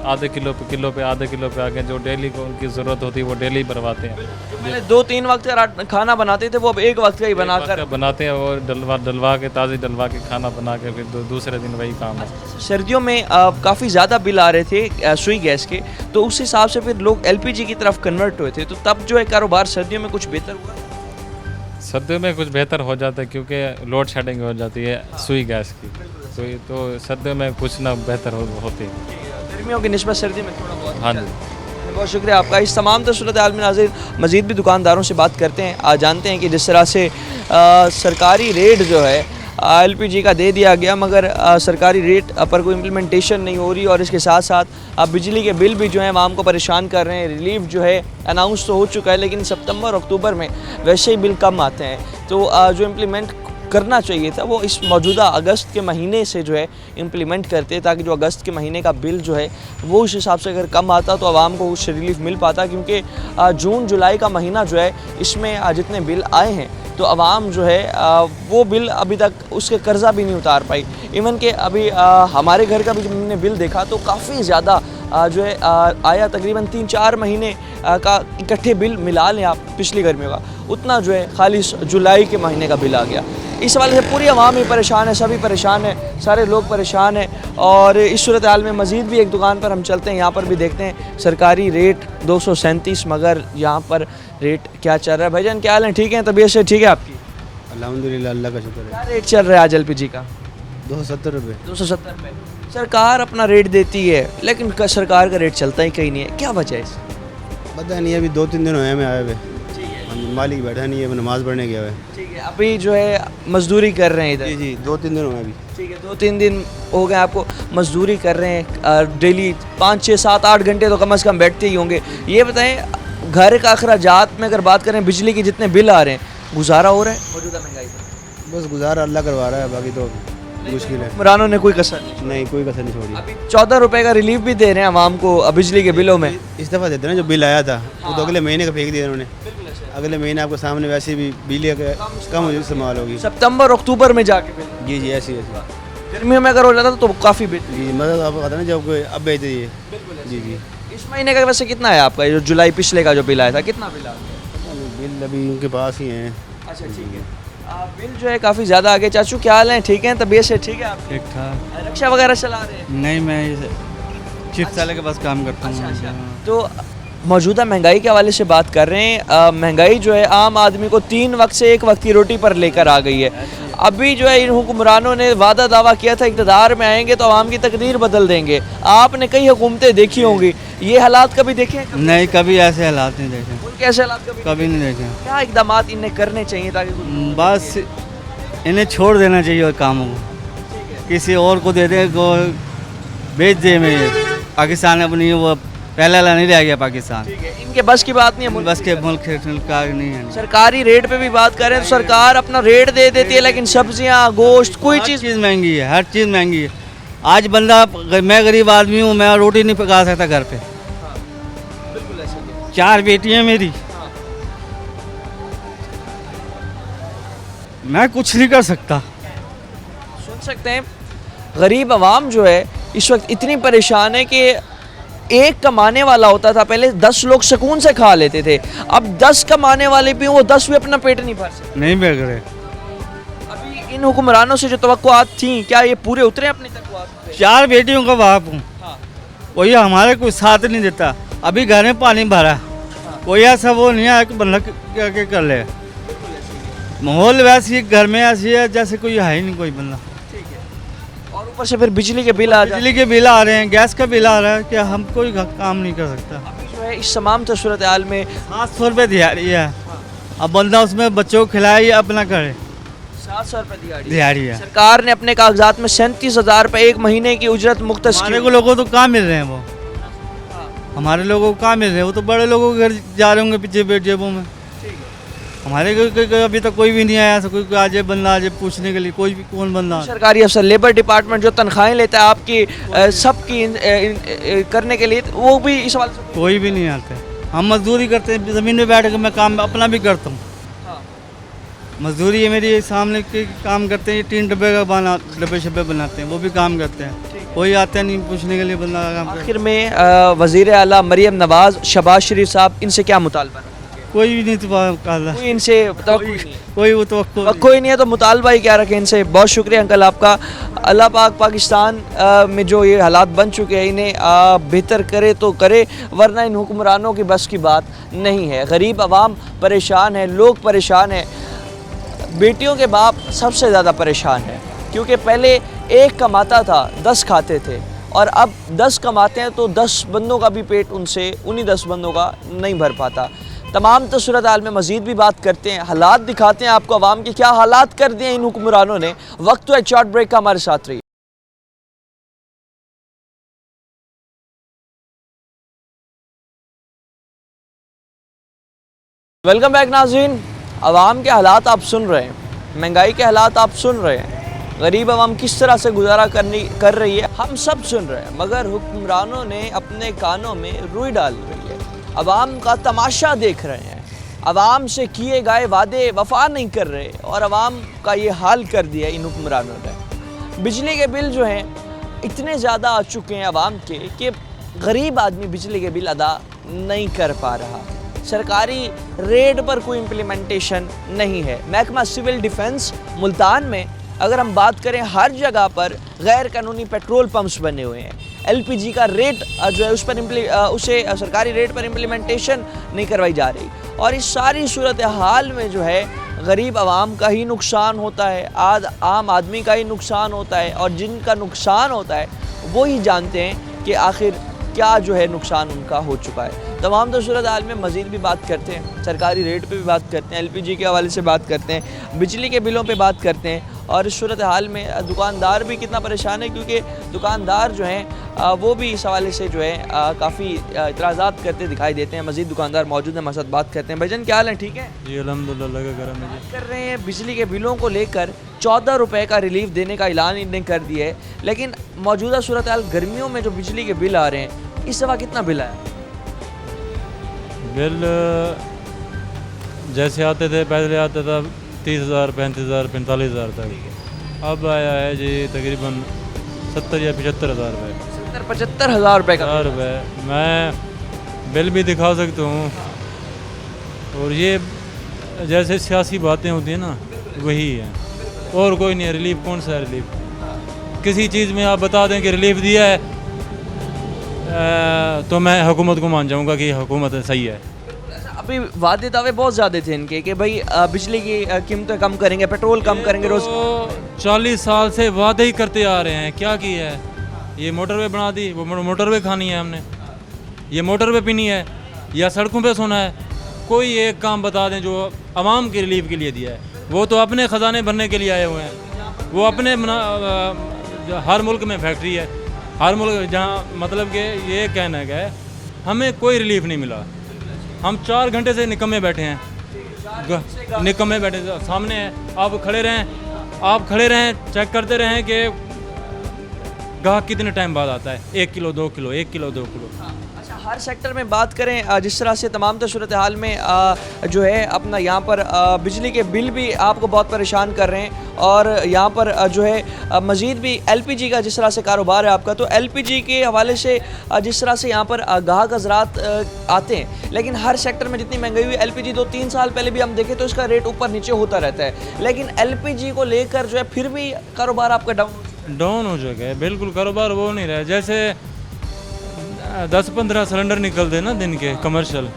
आधे किलो पे आधे किलो पे आ गए। जो डेली को उनकी ज़रूरत होती है वो डेली भरवाते हैं। पहले 2-3 वक्त का खाना बनाते थे, वो अब एक वक्त का ही बनाकर बनाते हैं, और डलवा के ताज़ी डलवा के खाना बना के फिर दूसरे दिन वही काम है। सर्दियों में काफ़ी ज़्यादा बिल आ रहे थे सुई गैस के, तो उस हिसाब से फिर लोग एलपीजी की तरफ कन्वर्ट हुए थे। तो तब जो है कारोबार सर्दियों में कुछ बेहतर हुआ। सर्दियों में कुछ बेहतर हो जाता है क्योंकि लोड शेडिंग हो जाती है सुई गैस की, तो सर्दियों में कुछ ना बेहतर होती है। गर्मियों की निस्बत सर्दी में थोड़ा बहुत। हाँ जी, बहुत शुक्रिया आपका। इस तमाम सूरत हाल में नाज़रीन मज़ीद भी दुकानदारों से बात करते हैं, आज जानते हैं कि जिस तरह से सरकारी रेट जो है एलपीजी का दे दिया गया, मगर सरकारी रेट पर कोई इम्प्लीमेंटेशन नहीं हो रही, और इसके साथ साथ बिजली के बिल भी जो है आवाम को परेशान कर रहे हैं। रिलीफ जो है अनाउंस तो हो चुका है, लेकिन सितंबर अक्टूबर में वैसे ही बिल कम आते हैं। तो जो इम्प्लीमेंट करना चाहिए था वो इस मौजूदा अगस्त के महीने से जो है इम्प्लीमेंट करते, ताकि जो अगस्त के महीने का बिल जो है वो उस हिसाब से अगर कम आता तो आवाम को उससे रिलीफ मिल पाता। क्योंकि जून जुलाई का महीना जो है इसमें जितने बिल आए हैं तो आवाम जो है वो बिल अभी तक उसके कर्जा भी नहीं उतार पाई। इवन के अभी हमारे घर का भी जब हमने बिल देखा तो काफ़ी ज़्यादा जो है आया, तकरीबन 3-4 महीने का इकट्ठे बिल मिला लें आप पिछली गर्मियों का, उतना जो है खाली जुलाई के महीने का बिल आ गया। इस हवाले से पूरी आवाम ही परेशान है, सभी परेशान है, सारे लोग परेशान हैं। और इस सूरत हाल में मज़ीद भी एक दुकान पर हम चलते हैं, यहाँ पर भी देखते हैं सरकारी रेट 237, मगर यहाँ पर रेट क्या चल रहा है। भाईजान क्या हाल है, ठीक है, तबीयत से ठीक है आपकी? अल्हम्दुलिल्लाह, अल्लाह का शुक्र है। क्या रेट चल रहा है आज एलपीजी का? 270 रुपये। 270 रुपये। सरकार अपना रेट देती है लेकिन सरकार का रेट चलता ही कहीं नहीं है, क्या वजह है इसकी? पता नहीं, अभी 2-3 दिन हुए मैं आए हुए, मालिक बैठा नहीं है, मैं नमाज़ पढ़ने गया हुआ है। ठीक है, अभी जो है मजदूरी कर रहे हैं इधर? जी 2-3 दिन हुए अभी। ठीक है, 2-3 दिन हो गए आपको मजदूरी कर रहे हैं, डेली 5-6-7-8 घंटे तो कम से कम बैठते ही होंगे। ये बताएं, घर का अखराजात में अगर बात करें, बिजली के जितने बिल आ रहे हैं, गुजारा हो रहा है मौजूदा महंगाई में? बस गुजारा अल्लाह करवा रहा है, बाकी तो मुश्किल है। हुक्मरानों ने कोई कसर नहीं। नहीं, कोई कसर नहीं छोड़ी। अभी 14 रुपए का रिलीफ भी दे रहे हैं आवाम को बिजली के बिलों में। इस दफ़ा देते ना, जो बिल आया था वो तो अगले महीने का फेंक दिया उन्होंने। अगले महीने आपको सामने वैसे भी बिजली कम इस्तेमाल होगी। सितंबर अक्टूबर में जाके बिल, जी जी, ऐसी ऐसी। गर्मियों में अगर हो जाता तो काफ़ी बिल। जी, मतलब आपको पता ना, जब अब भेज दीजिए। जी जी। इस महीने का वैसे कितना है आपका, ये जो जुलाई पिछले का जो बिल आया था, कितना बिल आ गया? बिल अभी उनके पास ही हैं। अच्छा, ठीक है। बिल जो है काफ़ी ज़्यादा आगे। चाचू क्या हाल है, ठीक है? तबीयत से ठीक है आप? ठीक ठाक। रिक्शा वगैरह चला रहे हैं? नहीं, मैं चिप्स वाले के पास काम करता हूँ। अच्छा। तो मौजूदा महंगाई के हवाले से बात कर रहे हैं। महंगाई जो है आम आदमी को 3 वक्त से 1 वक्त की रोटी पर लेकर आ गई है। अभी जो है इन हुक्मरानों ने वादा दावा किया था इक़्तिदार में आएंगे तो आवाम की तकदीर बदल देंगे। आपने कई हुकूमतें देखी होंगी, ये हालात कभी देखे हैं? नहीं, कभी ऐसे हालात नहीं देखे, उनके ऐसे हालात कभी नहीं देखे। क्या इकदाम इन्हें करने चाहिए ताकि बस इन्हें छोड़ देना चाहिए और कामों को, किसी और को दे दे, को बेच दे। में पाकिस्तान अपनी वो पहले वाला नहीं रह गया पाकिस्तान। इनके बस की बात नहीं है। बस के मुल्क का नहीं है। सरकारी रेट पे भी बात करें तो सरकार अपना रेट दे देती है, लेकिन सब्जियां, गोश्त, कोई चीज़ महंगी है, हर चीज़ महंगी है। आज बंदा, मैं गरीब आदमी हूँ, मैं रोटी नहीं पका सकता घर पे। 4 बेटियाँ मेरी, मैं कुछ नहीं कर सकता। सुन सकते हैं गरीब आवाम जो है इस वक्त इतनी परेशान है कि एक कमाने वाला होता था पहले, 10 लोग सुकून से खा लेते थे। अब 10 कमाने वाले भी, वो 10 भी अपना पेट नहीं भर सकते। नहीं बिक रहे। अभी इन हुक्मरानों से जो तवक्कुआत थी, क्या ये पूरे उतरे अपनी तवक्कुआत पे? 4 बेटियों का बाप हूँ, कोई हमारे कोई साथ नहीं देता। अभी घर में पानी भरा, कोई ऐसा वो नहीं है कि बंदा क्या कर ले। माहौल वैसी है, घर में ऐसी है जैसे कोई है ही नहीं कोई बंदा। और ऊपर से फिर बिजली के बिल आ जाते हैं। बिजली के बिल आ रहे हैं, गैस का बिल आ रहा है, कि हम कोई काम नहीं कर सकता। अभी जो है इस तमाम सूरत हाल में 700 रुपये दिहाड़ी है। अब बंदा उसमें बच्चों को खिलाए या अपना करे। 700 रुपये दिहाड़ी है। सरकार ने अपने कागजात में 37,000 रुपये 1 महीने की उजरत मुख्तस की। हमारे को लोगों को कहाँ मिल रहे हैं वो, हमारे लोगों को कहाँ मिल रहे हैं? वो तो बड़े लोगों के घर जा रहे होंगे पीछे पेट जेबों में। हमारे अभी तक कोई भी नहीं आया ऐसा, कोई आ जाए बंदा आ जाए पूछने के लिए, कोई भी कौन बंदा। सरकारी अफसर, लेबर डिपार्टमेंट जो तनख्वाहें लेता है आपकी सबकी करने के लिए, वो भी इस सवाल से कोई भी नहीं आते। हम मजदूरी करते हैं, ज़मीन में बैठ कर मैं काम अपना भी करता हूँ। मजदूरी है मेरी, सामने के काम करते हैं, 3 डब्बे का डब्बे शब्बे बनाते हैं, वो भी काम करते हैं। कोई आता नहीं पूछने के लिए बंदा काम करता है। आखिर में वज़ीर आला मरियम नवाज़, शहबाज शरीफ साहब, इनसे क्या मुतालबा? कोई भी नहीं तो कोई इनसे कोई वो तो कोई नहीं है, तो मुतालबा ही क्या रखें इनसे। बहुत शुक्रिया अंकल आपका। अल्लाह पाक पाकिस्तान में जो ये हालात बन चुके हैं इन्हें बेहतर करे तो करे, वरना इन हुक्मरानों की बस की बात नहीं है। गरीब आवाम परेशान है, लोग परेशान हैं। बेटियों के बाप सबसे ज़्यादा परेशान है, क्योंकि पहले एक कमाता था 10 खाते थे, और अब 10 कमाते हैं तो 10 बंदों का भी पेट उनसे, उन्हीं 10 बंदों का नहीं भर पाता। तमाम सूरत हाल में मज़ीद भी बात करते हैं, हालात दिखाते हैं आपको, आवाम के क्या हालात कर दिए इन हुक्मरानों ने। वक्त तो है शॉर्ट ब्रेक का, हमारे साथ रहिए। वेलकम बैक नाज़रीन। आवाम के हालात आप सुन रहे हैं, महंगाई के हालात आप सुन रहे हैं, गरीब आवाम किस तरह से गुजारा कर रही है, हम सब सुन रहे हैं। मगर हुक्मरानों ने अपने कानों में रुई डाल रही है, अवाम का तमाशा देख रहे हैं, अवाम से किए गए वादे वफा नहीं कर रहे, और अवाम का ये हाल कर दिया इन हुक्मरानों ने। बिजली के बिल जो हैं इतने ज़्यादा आ चुके हैं अवाम के कि गरीब आदमी बिजली के बिल अदा नहीं कर पा रहा। सरकारी रेट पर कोई इम्प्लीमेंटेशन नहीं है। महकमा सिविल डिफेंस मुल्तान में अगर हम बात करें, हर जगह पर गैर कानूनी पेट्रोल पंप्स बने हुए हैं। LPG का रेट जो है उस पर उसे सरकारी रेट पर इम्प्लीमेंटेशन नहीं करवाई जा रही, और इस सारी सूरत हाल में जो है गरीब आवाम का ही नुकसान होता है, आम आदमी का ही नुकसान होता है, और जिनका नुकसान होता है वो ही जानते हैं कि आखिर क्या जो है नुकसान उनका हो चुका है। तमाम सूरत हाल में मज़ीद भी बात करते हैं, सरकारी रेट पे भी बात करते हैं, LPG के हवाले से बात करते हैं, बिजली के बिलों पे बात करते हैं, और इस सूरत हाल में दुकानदार भी कितना परेशान है, क्योंकि दुकानदार जो हैं वो भी इस हवाले से जो है काफ़ी इतराज़ात करते दिखाई देते हैं। मज़ीद दुकानदार मौजूद हैं, हमारे साथ बात करते हैं। भाईजान क्या हाल है, ठीक है? जी अल्हम्दुलिल्लाह लगा करम है जी। कर रहे हैं बिजली के बिलों को लेकर 14 रुपए का रिलीफ देने का ऐलान इन्होंने कर दिया है, लेकिन मौजूदा सूरत हाल गर्मियों में जो बिजली के बिल आ रहे हैं, इस दफ़ा कितना बिल आया? बिल जैसे आते थे पहले आता था 30,000 35,000 45,000 तक, अब आया है जी तकरीबन 70 या 75,000 रुपये। 75 हज़ार रुपये का 1000 रुपये। मैं बिल भी दिखा सकता हूँ, और ये जैसे सियासी बातें होती हैं ना, वही है, और कोई नहीं है। रिलीफ कौन सा है रिलीफ? किसी चीज़ में आप बता दें कि रिलीफ दिया है तो मैं हुकूमत को मान जाऊंगा कि हुकूमत सही है। अभी वादे दावे बहुत ज़्यादा थे इनके कि भाई बिजली की कीमतें कम करेंगे, पेट्रोल कम करेंगे, रोज़ तो 40 साल से वादे ही करते आ रहे हैं, क्या किया है? ये मोटरवे बना दी, वो मोटरवे खानी है हमने, ये मोटरवे पीनी है या सड़कों पे सोना है? कोई एक काम बता दें जो आवाम के रिलीफ के लिए दिया है। वो तो अपने ख़जाने भरने के लिए आए हुए हैं, वो अपने हर मुल्क में फैक्ट्री है, हर मुल्क जहाँ, मतलब कि ये कहना है हमें कोई रिलीफ नहीं मिला। हम 4 घंटे से निकम्मे बैठे हैं, निकम्मे बैठे सामने हैं, आप खड़े रहें चेक करते रहें कि गाहक कितने टाइम बाद आता है, 1 किलो 2 किलो 1 किलो 2 किलो। अच्छा, हर सेक्टर में बात करें जिस तरह से तमाम सूरत हाल में जो है अपना यहाँ पर बिजली के बिल भी आपको बहुत परेशान कर रहे हैं, और यहाँ पर जो है मज़ीद भी LPG का जिस तरह से कारोबार है आपका, तो LPG के हवाले से जिस तरह से यहाँ पर गाहक हजरात आते हैं, लेकिन हर सेक्टर में जितनी महंगाई हुई, LPG 2-3 साल पहले भी हम देखें तो इसका रेट ऊपर नीचे होता रहता है, लेकिन LPG को लेकर जो है फिर भी कारोबार आपका डाउन हो चुका है। बिल्कुल कारोबार वो नहीं रहा। जैसे 10-15 सिलेंडर निकलते ना दिन के कमर्शियल,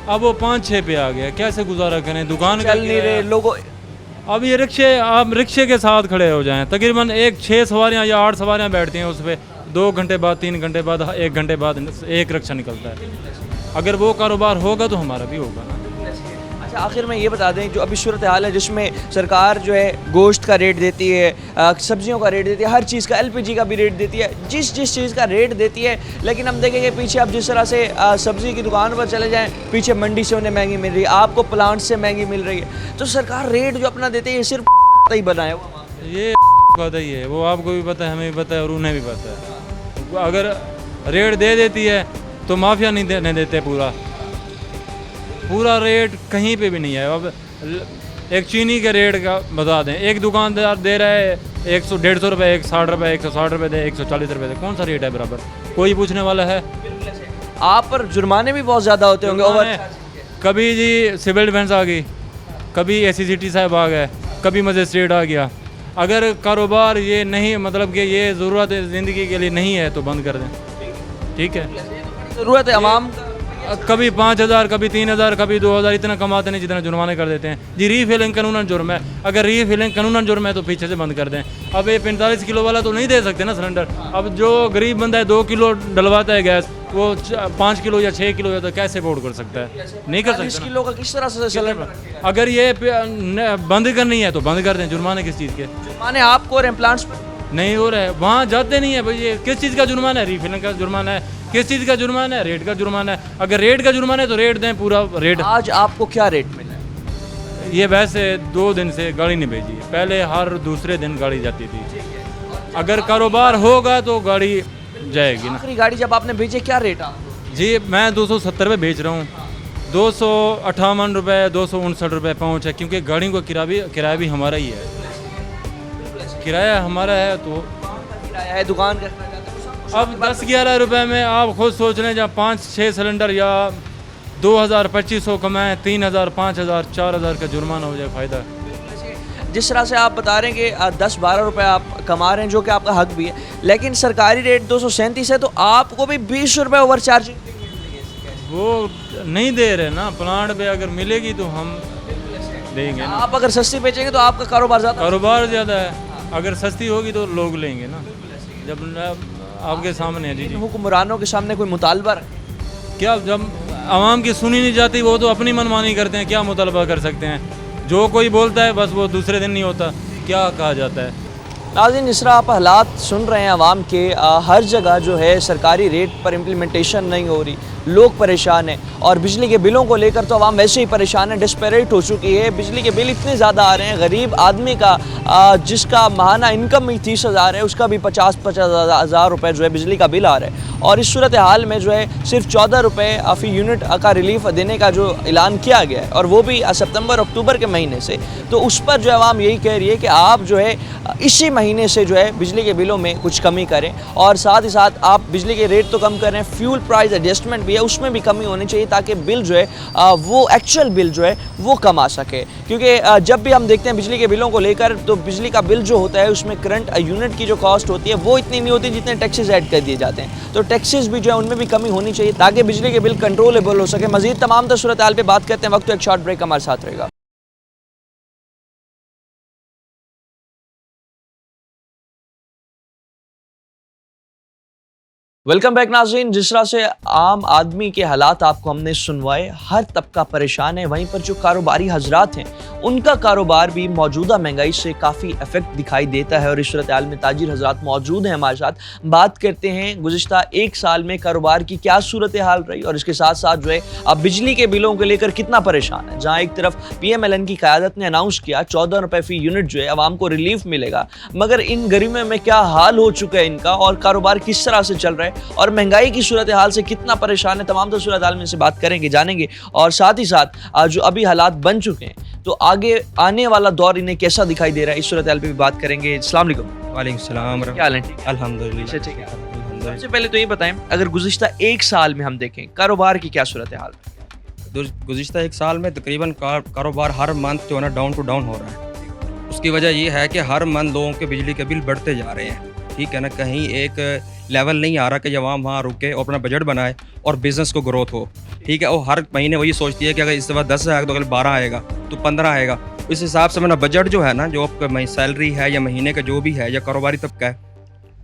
अब वो 5-6 पे आ गया, कैसे गुजारा करें? दुकान चल नहीं रहे लोगों। अब ये आप रिक्शे के साथ खड़े हो जाएं, तकरीबन 6 सवारियां या 8 सवारियां बैठती हैं उस पर, 2 घंटे बाद 3 घंटे बाद 1 घंटे बाद एक रिक्शा निकलता है। अगर वो कारोबार होगा तो हमारा भी होगा ना। अच्छा, आखिर में ये बता दें, जो अभी सूरत हाल है जिसमें सरकार जो है गोश्त का रेट देती है, सब्जियों का रेट देती है, हर चीज़ का, LPG का भी रेट देती है, जिस चीज़ का रेट देती है, लेकिन हम देखेंगे पीछे अब जिस तरह से सब्ज़ी की दुकान पर चले जाएं, पीछे मंडी से उन्हें महंगी मिल रही है, आपको प्लांट से महंगी मिल रही है, तो सरकार रेट जो अपना देती है ये सिर्फ ही बनाया हुआ, ये पता ही है, वो आपको भी पता है, हमें भी पता है और उन्हें भी पता है। अगर रेट दे देती है तो माफिया नहीं देने देते पूरा रेट कहीं पे भी नहीं है। अब एक चीनी के रेट का बता दें, एक दुकानदार दे रहा है 100-150 रुपये, 60 रुपये, 160 रुपये दे, 140 रुपये दे, कौन सा रेट है बराबर? कोई पूछने वाला है? आप पर जुर्माने भी बहुत ज़्यादा होते होंगे ओवर। कभी जी सिविल डिफेंस आ गई, कभी ACCT साहब आ गए, कभी मजिस्ट्रेट आ गया। अगर कारोबार ये नहीं, मतलब कि ये ज़रूरत ज़िंदगी के लिए नहीं है तो बंद कर दें, ठीक है? ज़रूरत है आवाम, कभी 5,000, कभी 3,000, कभी 2,000, इतना कमाते नहीं जितना जुर्माने कर देते हैं जी। रीफिलिंग कानूनन जुर्म है, अगर रीफिलिंग कानूनन जुर्म है तो पीछे से बंद कर दें। अब ये 45 किलो वाला तो नहीं दे सकते ना सिलेंडर। अब जो गरीब बंदा है 2 किलो डलवाता है गैस, वो 5 किलो या 6 किलो या तो कैसे अफोर्ड कर सकता है? नहीं कर सकता। 40 किलो का किस तरह से सिलेंडर? अगर ये बंद करनी है तो बंद कर दें। जुर्माने किस चीज़ के? जुर्माने आपको और एम्प्लांट्स पर नहीं हो रहा है, वहाँ जाते नहीं है भाई। ये किस चीज़ का जुर्माना है? रीफिलिंग का जुर्माना है। किस चीज़ का जुर्माना है? रेट का जुर्माना है। अगर रेट का जुर्माना है तो रेट दें, पूरा रेट। आज आपको क्या रेट मिला है? ये वैसे 2 दिन से गाड़ी नहीं भेजी, पहले हर दूसरे दिन गाड़ी जाती थी। अगर कारोबार होगा तो गाड़ी जाएगी ना। आखिरी गाड़ी जब आपने भेजी क्या रेट आप? जी मैं 270 रुपये बेच रहा हूँ, 258 रुपये 259 रुपये पहुँच है, क्योंकि गाड़ी को किराया भी हमारा ही है। किराया हमारा है तो किराया है, दुकान का अब 10-11 रुपये में आप खुद सोच रहे हैं, जहाँ 5-6 सिलेंडर या 2,000-2,500 कमाएँ, 3,000 5,000 4,000 का जुर्माना हो जाए, फ़ायदा। जिस तरह से आप बता रहे हैं कि 10-12 रुपये आप कमा रहे हैं, जो कि आपका हक भी है, लेकिन सरकारी रेट 237 है, तो आपको भी 20 रुपये ओवर चार्जिंग वो नहीं दे रहे ना। प्लांट पे अगर मिलेगी तो हम देंगे ना। आप अगर सस्ती बेचेंगे तो आपका कारोबार ज़्यादा है, अगर सस्ती होगी तो लोग लेंगे ना। जब आपके सामने है जी। हुक्मरानों के सामने कोई मुतालबा क्या? जब आवाम की सुनी नहीं जाती, वो तो अपनी मनमानी करते हैं, क्या मुतालबा कर सकते हैं? जो कोई बोलता है बस वो दूसरे दिन नहीं होता। क्या कहा जाता है। नाज़रीन, इस तरह आप हालात सुन रहे हैं आवाम के, हर जगह जो है सरकारी रेट पर इम्प्लीमेंटेशन नहीं हो रही, लोग परेशान हैं और बिजली के बिलों को लेकर तो आवाम वैसे ही परेशान है, डिस्पेरेट हो चुकी है। बिजली के बिल इतने ज़्यादा आ रहे हैं, गरीब आदमी का जिसका माहाना इनकम ही 30,000 है, उसका भी 50,000 रुपये जो है बिजली का बिल आ रहा है। और इस सूरत हाल में जो है सिर्फ 14 रुपये फ़ी यूनिट का रिलीफ देने का जो ऐलान किया गया है, और वो भी सितंबर अक्टूबर के महीने से, तो उस पर जो है आवाम यही कह रही है कि आप जो है इसी महीने से जो है बिजली के बिलों में कुछ कमी करें, और साथ ही साथ आप बिजली के रेट तो कम करें, फ्यूल प्राइस एडजस्टमेंट भी है उसमें भी कमी होनी चाहिए, ताकि बिल जो है वो एक्चुअल बिल जो है वो कम आ सके। क्योंकि जब भी हम देखते हैं बिजली के बिलों को लेकर, तो बिजली का बिल जो होता है उसमें करंट यूनिट की जो कॉस्ट होती है वो इतनी नहीं होती जितने टैक्सेस ऐड कर दिए जाते हैं, तो टैक्सेस भी जो है उनमें भी कमी होनी चाहिए ताकि बिजली के बिल कंट्रोलेबल हो सके। मजीद तमाम सूरत हाल पे बात करते हैं, वक्त तो एक शॉर्ट ब्रेक हमारे साथ रहेगा। वेलकम बैक नाज़रीन। जिस तरह से आम आदमी के हालात आपको हमने सुनवाए, हर तबका परेशान है, वहीं पर जो कारोबारी हजरात हैं उनका कारोबार भी मौजूदा महंगाई से काफ़ी इफेक्ट दिखाई देता है। और इस सूरत हाल में ताजिर हजरात मौजूद हैं हमारे साथ, बात करते हैं गुज़िश्ता एक साल में कारोबार की क्या सूरत हाल रही और इसके साथ साथ जो है अब बिजली के बिलों को लेकर कितना परेशान है। जहाँ एक तरफ PMLN की क़यादत ने अनाउंस किया 14 रुपये फ़ी यूनिट जो है आवाम को रिलीफ मिलेगा, मगर इन गर्मियों में क्या हाल हो चुका है इनका और कारोबार किस तरह से चल रहा है और महंगाई की सूरत हाल से कितना परेशान है, तमाम तो सूरत हाल में से बात करेंगे, जानेंगे। और साथ ही साथ जो अभी हालात बन चुके हैं तो आगे आने वाला दौर इन्हें कैसा दिखाई दे रहा है, इस सूरत हाल पे भी बात करेंगे। अस्सलाम वालेकुम। वालेकुम सलाम। क्या हाल है? ठीक है, अल्हम्दुलिल्लाह। ठीक है। सबसे पहले तो ये बताएं, अगर गुज़िश्ता एक साल में हम देखें कारोबार की क्या सूरत हाल है? गुज़िश्ता एक साल में तकरीबन कारोबार हर मंथ जो है ना डाउन टू डाउन हो रहा है। उसकी वजह ये है कि हर मंथ लोगों के बिजली के बिल बढ़ते जा रहे हैं, ठीक है ना। कहीं एक लेवल नहीं आ रहा कि जब वहाँ रुके और अपना बजट बनाए और बिज़नेस को ग्रोथ हो, ठीक है। और हर महीने वही सोचती है कि अगर इस दफ़ा 10 आएगा तो अगर 12 आएगा तो 15 आएगा। इस हिसाब से अपना बजट जो है ना, जो आपका सैलरी है या महीने का जो भी है या कारोबारी तबका है,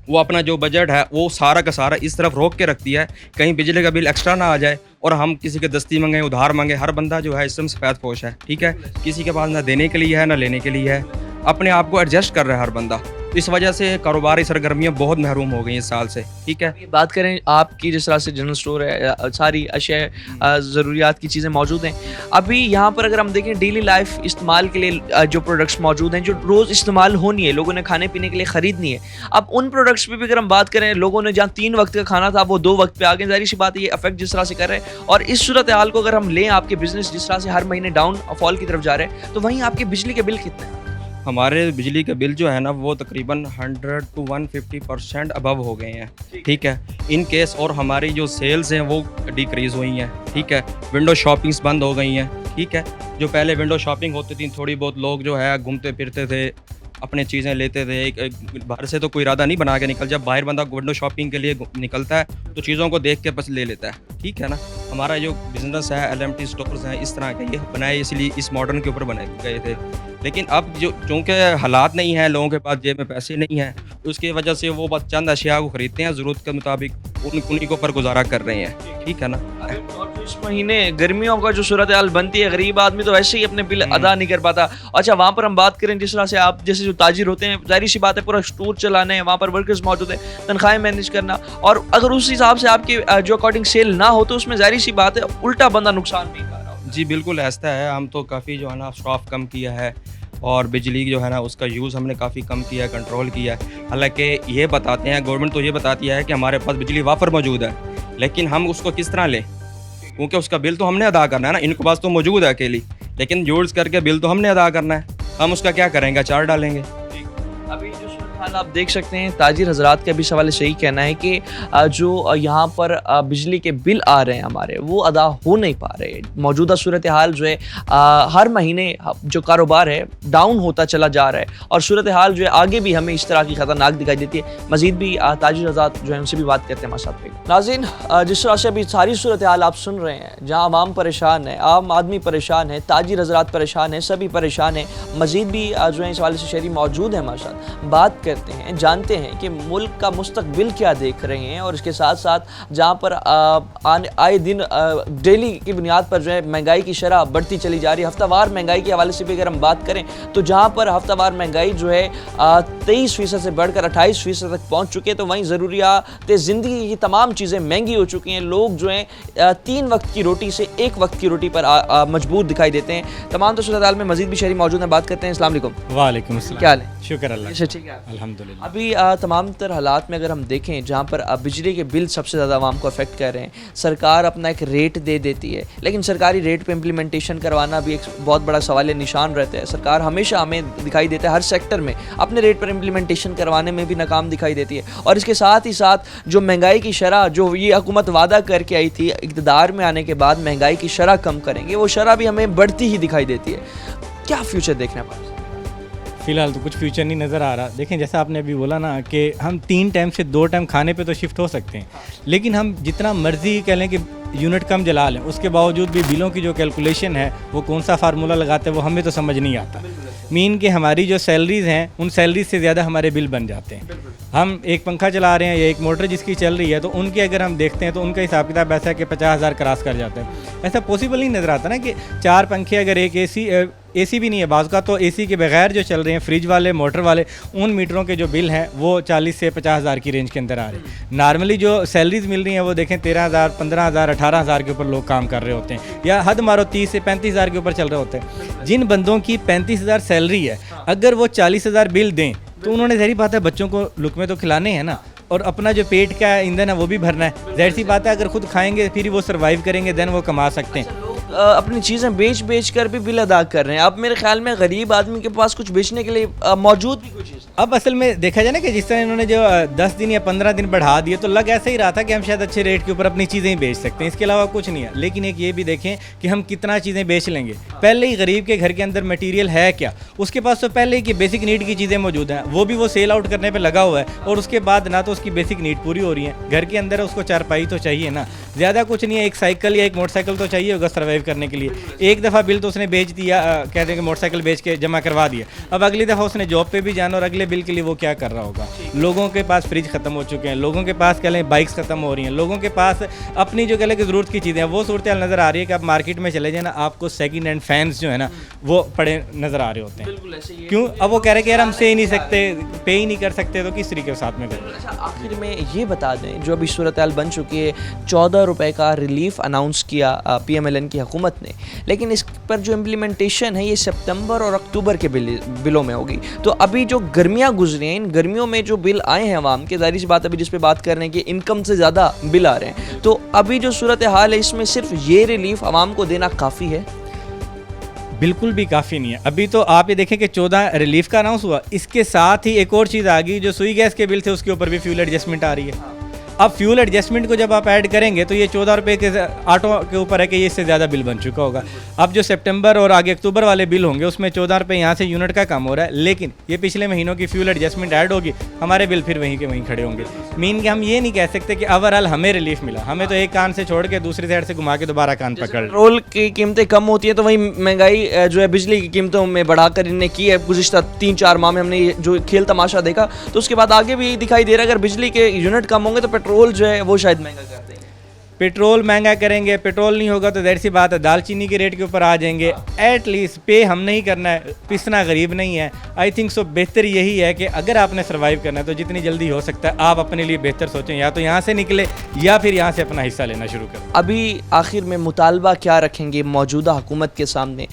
वो अपना जो बजट है वो सारा का सारा इस तरफ रोक के रखती है कहीं बिजली का बिल एक्स्ट्रा ना आ जाए और हम किसी के दस्ती मंगे, उधार मांगे। हर बंदा जो है इस समय सफ़ेद पोश है, ठीक है। किसी के पास ना देने के लिए है ना लेने के लिए है, अपने आप को एडजस्ट कर रहा है हर बंदा। इस वजह से कारोबारी सरगर्मियाँ बहुत महरूम हो गई इस साल से, ठीक है। बात करें आपकी, जिस तरह से जनरल स्टोर है, सारी अशिया ज़रूरियात की चीज़ें मौजूद हैं। अभी यहाँ पर अगर हम देखें डेली लाइफ इस्तेमाल के लिए जो प्रोडक्ट्स मौजूद हैं, जो रोज़ इस्तेमाल होनी है, लोगों ने खाने पीने के लिए ख़रीदनी है, अब उन प्रोडक्ट्स पे भी अगर हम बात करें, लोगों ने जहाँ 3 वक्त का खाना था वो 2 वक्त पे आ गए। ज़ाहिर सी बात है ये अफेक्ट जिस तरह से कर रहे हैं। और इस सूरत हाल को अगर हम लें, आपके बिजनेस जिस तरह से हर महीने डाउन फॉल की तरफ जा रहे हैं, तो वहीं आपके बिजली के बिल कितने हैं? हमारे बिजली के बिल जो है ना वो तकरीबन 100 to 150% अबव हो गए हैं, ठीक है। इन केस और हमारी जो सेल्स हैं वो डिक्रीज़ हुई हैं, ठीक है। विंडो शॉपिंग्स बंद हो गई हैं, ठीक है। जो पहले विंडो शॉपिंग होती थी, थोड़ी बहुत लोग जो है घूमते फिरते थे, अपने चीज़ें लेते थे। बाहर से तो कोई इरादा नहीं बना के निकल, जब बाहर बंदा विंडो शॉपिंग के लिए निकलता है तो चीज़ों को देख के बस ले लेता है, ठीक है ना। हमारा जो बिज़नेस है LMT स्टोर्स हैं, इस तरह के ये बनाए इसलिए इस मॉडर्न के ऊपर बनाए गए थे। लेकिन अब जो चूँकि हालात नहीं हैं, लोगों के पास जेब में पैसे नहीं हैं, उसकी वजह से वो बस चंद अशिया को ख़रीदते हैं, ज़रूरत के मुताबिक उन्हीं के ऊपर गुजारा कर रहे हैं, ठीक है ना। और जो इस महीने गर्मियों का जो सूरत हाल बनती है, गरीब आदमी तो वैसे ही अपने बिल अदा नहीं कर पाता। अच्छा, वहाँ पर हम बात करें, जिस तरह से आप जैसे जो ताजिर होते हैं, जाहिर सी बात है पूरा स्टोर चलाना है, वहाँ पर वर्कर्स मौजूद है, तनख्वाहें मैनेज करना, और अगर उस हिसाब से आपकी जो अकॉर्डिंग सेल ना हो तो उसमें जाहिर सी बात है उल्टा बंदा नुकसान भी कर रहा हो। जी बिल्कुल ऐसा है। हम तो काफ़ी जो है ना स्टॉफ कम किया है और बिजली जो है ना उसका यूज़ हमने काफ़ी कम किया है, कंट्रोल किया है। हालांकि ये बताते हैं, गवर्नमेंट तो ये बताती है कि हमारे पास बिजली वाफर मौजूद है, लेकिन हम उसको किस तरह लें, क्योंकि उसका बिल तो हमने अदा करना है ना। इनके पास तो मौजूद है अकेली, लेकिन यूज़ करके बिल तो हमने अदा करना है। हम उसका क्या करेंगे, चार्ज डालेंगे। अभी जो हाल आप देख सकते हैं, ताजिर हजरात का भी सवाल से यही कहना है कि जो यहाँ पर बिजली के बिल आ रहे हैं हमारे, वो अदा हो नहीं पा रहे। मौजूदा सूरत हाल जो है हर महीने जो कारोबार है डाउन होता चला जा रहा है और सूरत हाल जो है आगे भी हमें इस तरह की ख़तरनाक दिखाई देती है। मज़ीद भी ताजिर हजरात जो है उनसे भी बात करते हैं हमारे साथ पे। नाज़रीन, जिस तरह से अभी सारी सूरत हाल आप सुन रहे हैं, जहाँ आवाम परेशान है, आम आदमी परेशान है, ताजिर हजरात परेशान है, सभी परेशान है। मज़ीद भी जो है इस वाले से शहरी मौजूद है हमारे साथ, बात करते करते हैं, जानते हैं कि मुल्क का मुस्तकबिल क्या देख रहे हैं, और इसके साथ साथ जहाँ पर आए दिन डेली की बुनियाद पर जो है महंगाई की शरह बढ़ती चली जा रही है। हफ्तावार महंगाई के हवाले से भी अगर हम बात करें तो जहाँ पर हफ्तावार महंगाई जो है 23% से बढ़कर 28% तक पहुँच चुकी है, तो वहीं ज़रूरियात ज़िंदगी की तमाम चीज़ें महंगी हो चुकी हैं। लोग जो हैं 3 वक्त की रोटी से 1 वक्त की रोटी पर मजबूर दिखाई देते हैं। तमाम तो सूरत हाल में मजीद भी शहरी मौजूद हैं, बात करते हैं। अस्सलाम वालेकुम। वालेकुम अस्सलाम। क्या हाल है? शुक्र अल्लाह अच्छा, ठीक है। अल्हम्दुलिल्लाह। अभी तमाम तर हालात में अगर हम देखें जहाँ पर बिजली के बिल सबसे ज़्यादा आवाम को अफेक्ट कर रहे हैं, सरकार अपना एक रेट दे देती है, लेकिन सरकारी रेट पे इम्प्लीमेंटेशन करवाना भी एक बहुत बड़ा सवाल निशान रहता है। सरकार हमेशा हमें दिखाई देता है हर सेक्टर में अपने रेट पर इम्प्लीमेंटेशन करवाने में भी नाकाम दिखाई देती है, और इसके साथ ही साथ जो महंगाई की शरह जो ये हुकूमत वादा करके आई थी इक़्तिदार में आने के बाद महंगाई की शरह कम करेंगे, वो शरह भी हमें बढ़ती ही दिखाई देती है। क्या फ्यूचर देखना पड़ेगा? फ़िलहाल तो कुछ फ्यूचर नहीं नज़र आ रहा। देखें, जैसा आपने अभी बोला ना कि हम 3 टाइम से 2 टाइम खाने पे तो शिफ्ट हो सकते हैं, लेकिन हम जितना मर्ज़ी कह लें कि यूनिट कम जला लें, उसके बावजूद भी बिलों की जो कैलकुलेशन है वो कौन सा फार्मूला लगाते हैं वो हमें तो समझ नहीं आता। मीन कि हमारी जो सैलरीज़ हैं उन सैलरीज से ज़्यादा हमारे बिल बन जाते हैं। हम एक पंखा चला रहे हैं या एक मोटर जिसकी चल रही है, तो उनके अगर हम देखते हैं तो उनका हिसाब किताब ऐसा है कि 50,000 क्रॉस कर जाते हैं। ऐसा पॉसिबल नहीं नज़र आता ना कि 4 पंखे अगर एक एसी भी नहीं है बाज़ का, तो एसी के बगैर जो चल रहे हैं फ्रिज वाले मोटर वाले, उन मीटरों के जो बिल हैं वो 40 से 50,000 की रेंज के अंदर आ रहे हैं। नॉर्मली जो सैलरीज मिल रही हैं वो देखें 13,000, 15,000, 18,000 के ऊपर लोग काम कर रहे होते हैं, या हद मारो 30 से 35,000 के ऊपर चल रहे होते हैं। जिन बंदों की 35,000 सैलरी है, अगर वो 40,000 बिल दें तो उन्होंने ज़ाहिर बात है बच्चों को लुकमे तो खिलाने हैं ना, और अपना जो पेट का ईंधन है वो भी भरना है। ज़ाहिर सी बात है अगर खुद खाएंगे फिर वो सर्वाइव करेंगे, देन वो कमा सकते हैं। अपनी चीज़ें बेच कर भी बिल अदा कर रहे हैं। अब मेरे ख्याल में गरीब आदमी के पास कुछ बेचने के लिए मौजूद भी कुछ चीज़। अब असल में देखा जाए ना कि जिस तरह इन्होंने जो 10 दिन या 15 दिन बढ़ा दिए, तो लग ऐसा ही रहा था कि हम शायद अच्छे रेट के ऊपर अपनी चीज़ें ही बेच सकते हैं, इसके अलावा कुछ नहीं है। लेकिन एक ये भी देखें कि हम कितना चीज़ें बेच लेंगे। पहले ही गरीब के घर के अंदर मटीरियल है क्या, उसके पास तो पहले ही कि बेसिक नीड की चीज़ें मौजूद हैं, वो भी वो सेल आउट करने पर लगा हुआ है, और उसके बाद ना तो उसकी बेसिक नीड पूरी हो रही है। घर के अंदर उसको चारपाई तो चाहिए ना, ज़्यादा कुछ नहीं है, एक साइकिल या एक मोटरसाइकिल तो चाहिए होगा सर्वाइव करने के लिए। एक दफ़ा बिल तो उसने बेच दिया, कहते हैं कि मोटरसाइकिल बेच के जमा करवा दिया, अब अगली दफ़ा उसने जॉब पे भी जाना और अगले बिल के लिए वो क्या कर रहा होगा। लोगों के पास फ्रिज ख़त्म हो चुके हैं, लोगों के पास कह लें बाइक्स ख़त्म हो रही हैं, लोगों के पास अपनी जो कह लें कि ज़रूरत की चीज़ें हैं वो सूरत हाल नज़र आ रही है कि आप मार्केट में चले जाए ना, आपको सेकंड हैंड फैंस जो है ना वो पड़े नज़र आ रहे होते हैं। क्यों? अब वो कह रहे कि यार हम से ही नहीं सकते, पे ही नहीं कर सकते, तो किस तरीके के साथ में करें। अच्छा, आखिर में ये बता दें, जो अभी सूरत हाल बन चुकी है, 14 रुपये का रिलीफ अनाउंस किया PMLN की हुकूमत ने, लेकिन इस पर जो इम्प्लीमेंटेशन है ये सितंबर और अक्टूबर के बिलों में होगी। तो अभी जो गर्मियाँ गुजरी हैं, इन गर्मियों में जो बिल आए हैं आवाम के, ज़ाहिर सी बात अभी जिस पे बात कर रहे हैं कि इनकम से ज़्यादा बिल आ रहे हैं, तो अभी जो सूरत हाल है इसमें सिर्फ ये रिलीफ आवाम को देना काफ़ी है? बिल्कुल भी काफ़ी नहीं है। अभी तो आप ये देखें कि 14 रिलीफ का अनाउंस हुआ, इसके साथ ही एक और चीज़ आ गई, जो सुई गैस के बिल थे उसके ऊपर भी फ्यूल एडजस्टमेंट आ रही है। अब फ्यूल एडजस्टमेंट को जब आप ऐड करेंगे तो ये 14 रुपये के ऑटो के ऊपर है कि ये इससे ज़्यादा बिल बन चुका होगा। अब जो सितंबर और आगे अक्टूबर वाले बिल होंगे उसमें 14 रुपये यहाँ से यूनिट का कम हो रहा है, लेकिन ये पिछले महीनों की फ्यूल एडजस्टमेंट ऐड होगी, हमारे बिल फिर वहीं के वहीं खड़े होंगे। मीन कि हम ये नहीं कह सकते कि ओवरऑल हमें रिलीफ मिला, हमें तो एक कान से छोड़ के दूसरी साइड से घुमा के दोबारा कान पकड़। पेट्रोल की कीमतें कम होती हैं तो वहीं महंगाई जो है बिजली की कीमतों में बढ़ाकर इन्होंने की है। गुज़िश्ता 3-4 माह में हमने जो खेल तमाशा देखा, तो उसके बाद आगे भी यही दिखाई दे रहा है, अगर बिजली के यूनिट कम होंगे तो पेट्रोल जो है वो शायद महंगा कर देंगे। पेट्रोल महंगा करेंगे, पेट्रोल नहीं होगा तो ज़ाहिर सी बात है दालचीनी के रेट के ऊपर आ जाएंगे। एटलीस्ट पे हम नहीं करना है, पिसना गरीब नहीं है। आई थिंक सो बेहतर यही है कि अगर आपने सर्वाइव करना है तो जितनी जल्दी हो सकता है आप अपने लिए बेहतर सोचें, या तो यहाँ से निकले या फिर यहाँ से अपना हिस्सा लेना शुरू करें। अभी आखिर में मुतालबा क्या रखेंगे मौजूदा हुकूमत के सामने,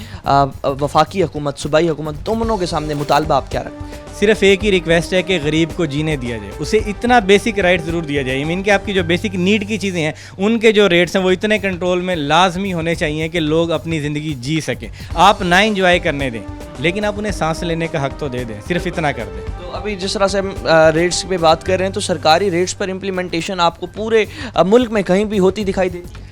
वफाकी हुकूमत, सूबाई हुकूमत, दोनों के सामने मुतालबा आप क्या रखें? सिर्फ एक ही रिक्वेस्ट है कि गरीब को जीने दिया जाए, उसे इतना बेसिक राइट ज़रूर दिया जाए। मीन कि आपकी जो बेसिक नीड की चीज़ें हैं उनके जो रेट्स हैं वो इतने कंट्रोल में लाजमी होने चाहिए कि लोग अपनी ज़िंदगी जी सकें। आप ना इंजॉय करने दें, लेकिन आप उन्हें सांस लेने का हक तो दे दें, सिर्फ इतना कर दें। तो अभी जिस तरह से हम रेट्स पे बात कर रहे हैं, तो सरकारी रेट्स पर इम्प्लीमेंटेशन आपको पूरे मुल्क में कहीं भी होती दिखाई देती है?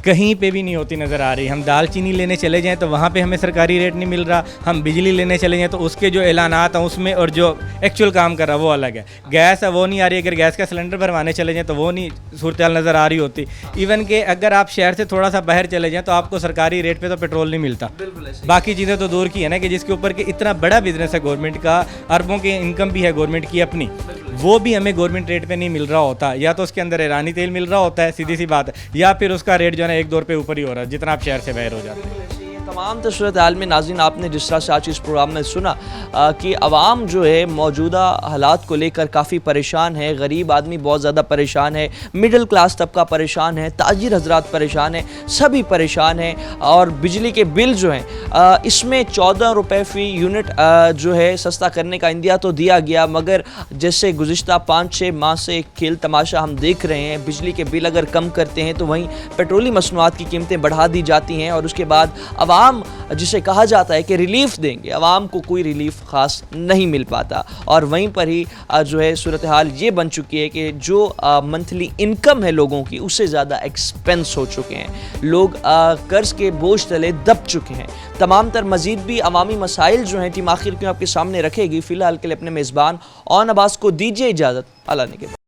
कहीं पे भी नहीं होती नज़र आ रही। हम दाल चीनी लेने चले जाएं तो वहाँ पे हमें सरकारी रेट नहीं मिल रहा, हम बिजली लेने चले जाएं तो उसके जो ऐलानात हैं उसमें और जो एक्चुअल काम कर रहा है वो अलग है। गैस है वो नहीं आ रही, अगर गैस का सिलेंडर भरवाने चले जाएं तो वो नहीं सूरत नज़र आ रही होती। इवन कि अगर आप शहर से थोड़ा सा बाहर चले जाएँ तो आपको सरकारी रेट पर तो पेट्रोल नहीं मिलता। बाकी चीज़ें तो दूर की है ना, कि जिसके ऊपर कि इतना बड़ा बिजनेस है गवर्नमेंट का, अरबों की इनकम भी है गवर्नमेंट की अपनी, वो भी हमें गवर्नमेंट रेट पे नहीं मिल रहा होता। या तो उसके अंदर ईरानी तेल मिल रहा होता है, सीधी सी बात है, या फिर उसका रेट जो है ना 1-2 रुपये ऊपर ही हो रहा है जितना आप शहर से बाहर हो जाते हैं। तमाम सूरत हाल में नाज़रीन आपने जिस तरह से आज इस प्रोग्राम में सुना कि अवाम जो है मौजूदा हालात को लेकर काफ़ी परेशान है। गरीब आदमी बहुत ज़्यादा परेशान है, मिडिल क्लास तबका परेशान है, ताजिर हजरात परेशान है, सभी परेशान हैं। और बिजली के बिल जो हैं इसमें 14 रुपये फ़ी यूनिट जो है सस्ता करने का इंदिया तो दिया गया, मगर जैसे गुज़िश्ता 5-6 माह से एक खेल तमाशा हम देख रहे हैं। बिजली के बिल अगर कम करते हैं तो वहीं पेट्रोली मसनूआत की कीमतें बढ़ा दी जाती हैं और उसके बाद अवाम जिसे कहा जाता है कि रिलीफ देंगे, अवाम को कोई रिलीफ ख़ास नहीं मिल पाता। और वहीं पर ही जो है सूरत हाल ये बन चुकी है कि जो मंथली इनकम है लोगों की उससे ज़्यादा एक्सपेंस हो चुके हैं। लोग कर्ज़ के बोझ तले दब चुके हैं। तमाम तर मज़ीद भी अवामी मसाइल जो हैं टीम आखिर क्यों आपके सामने रखेगी। फ़िलहाल के लिए अपने मेज़बान ऑन अब्बास को दीजिए इजाज़त। अल्लाह ने के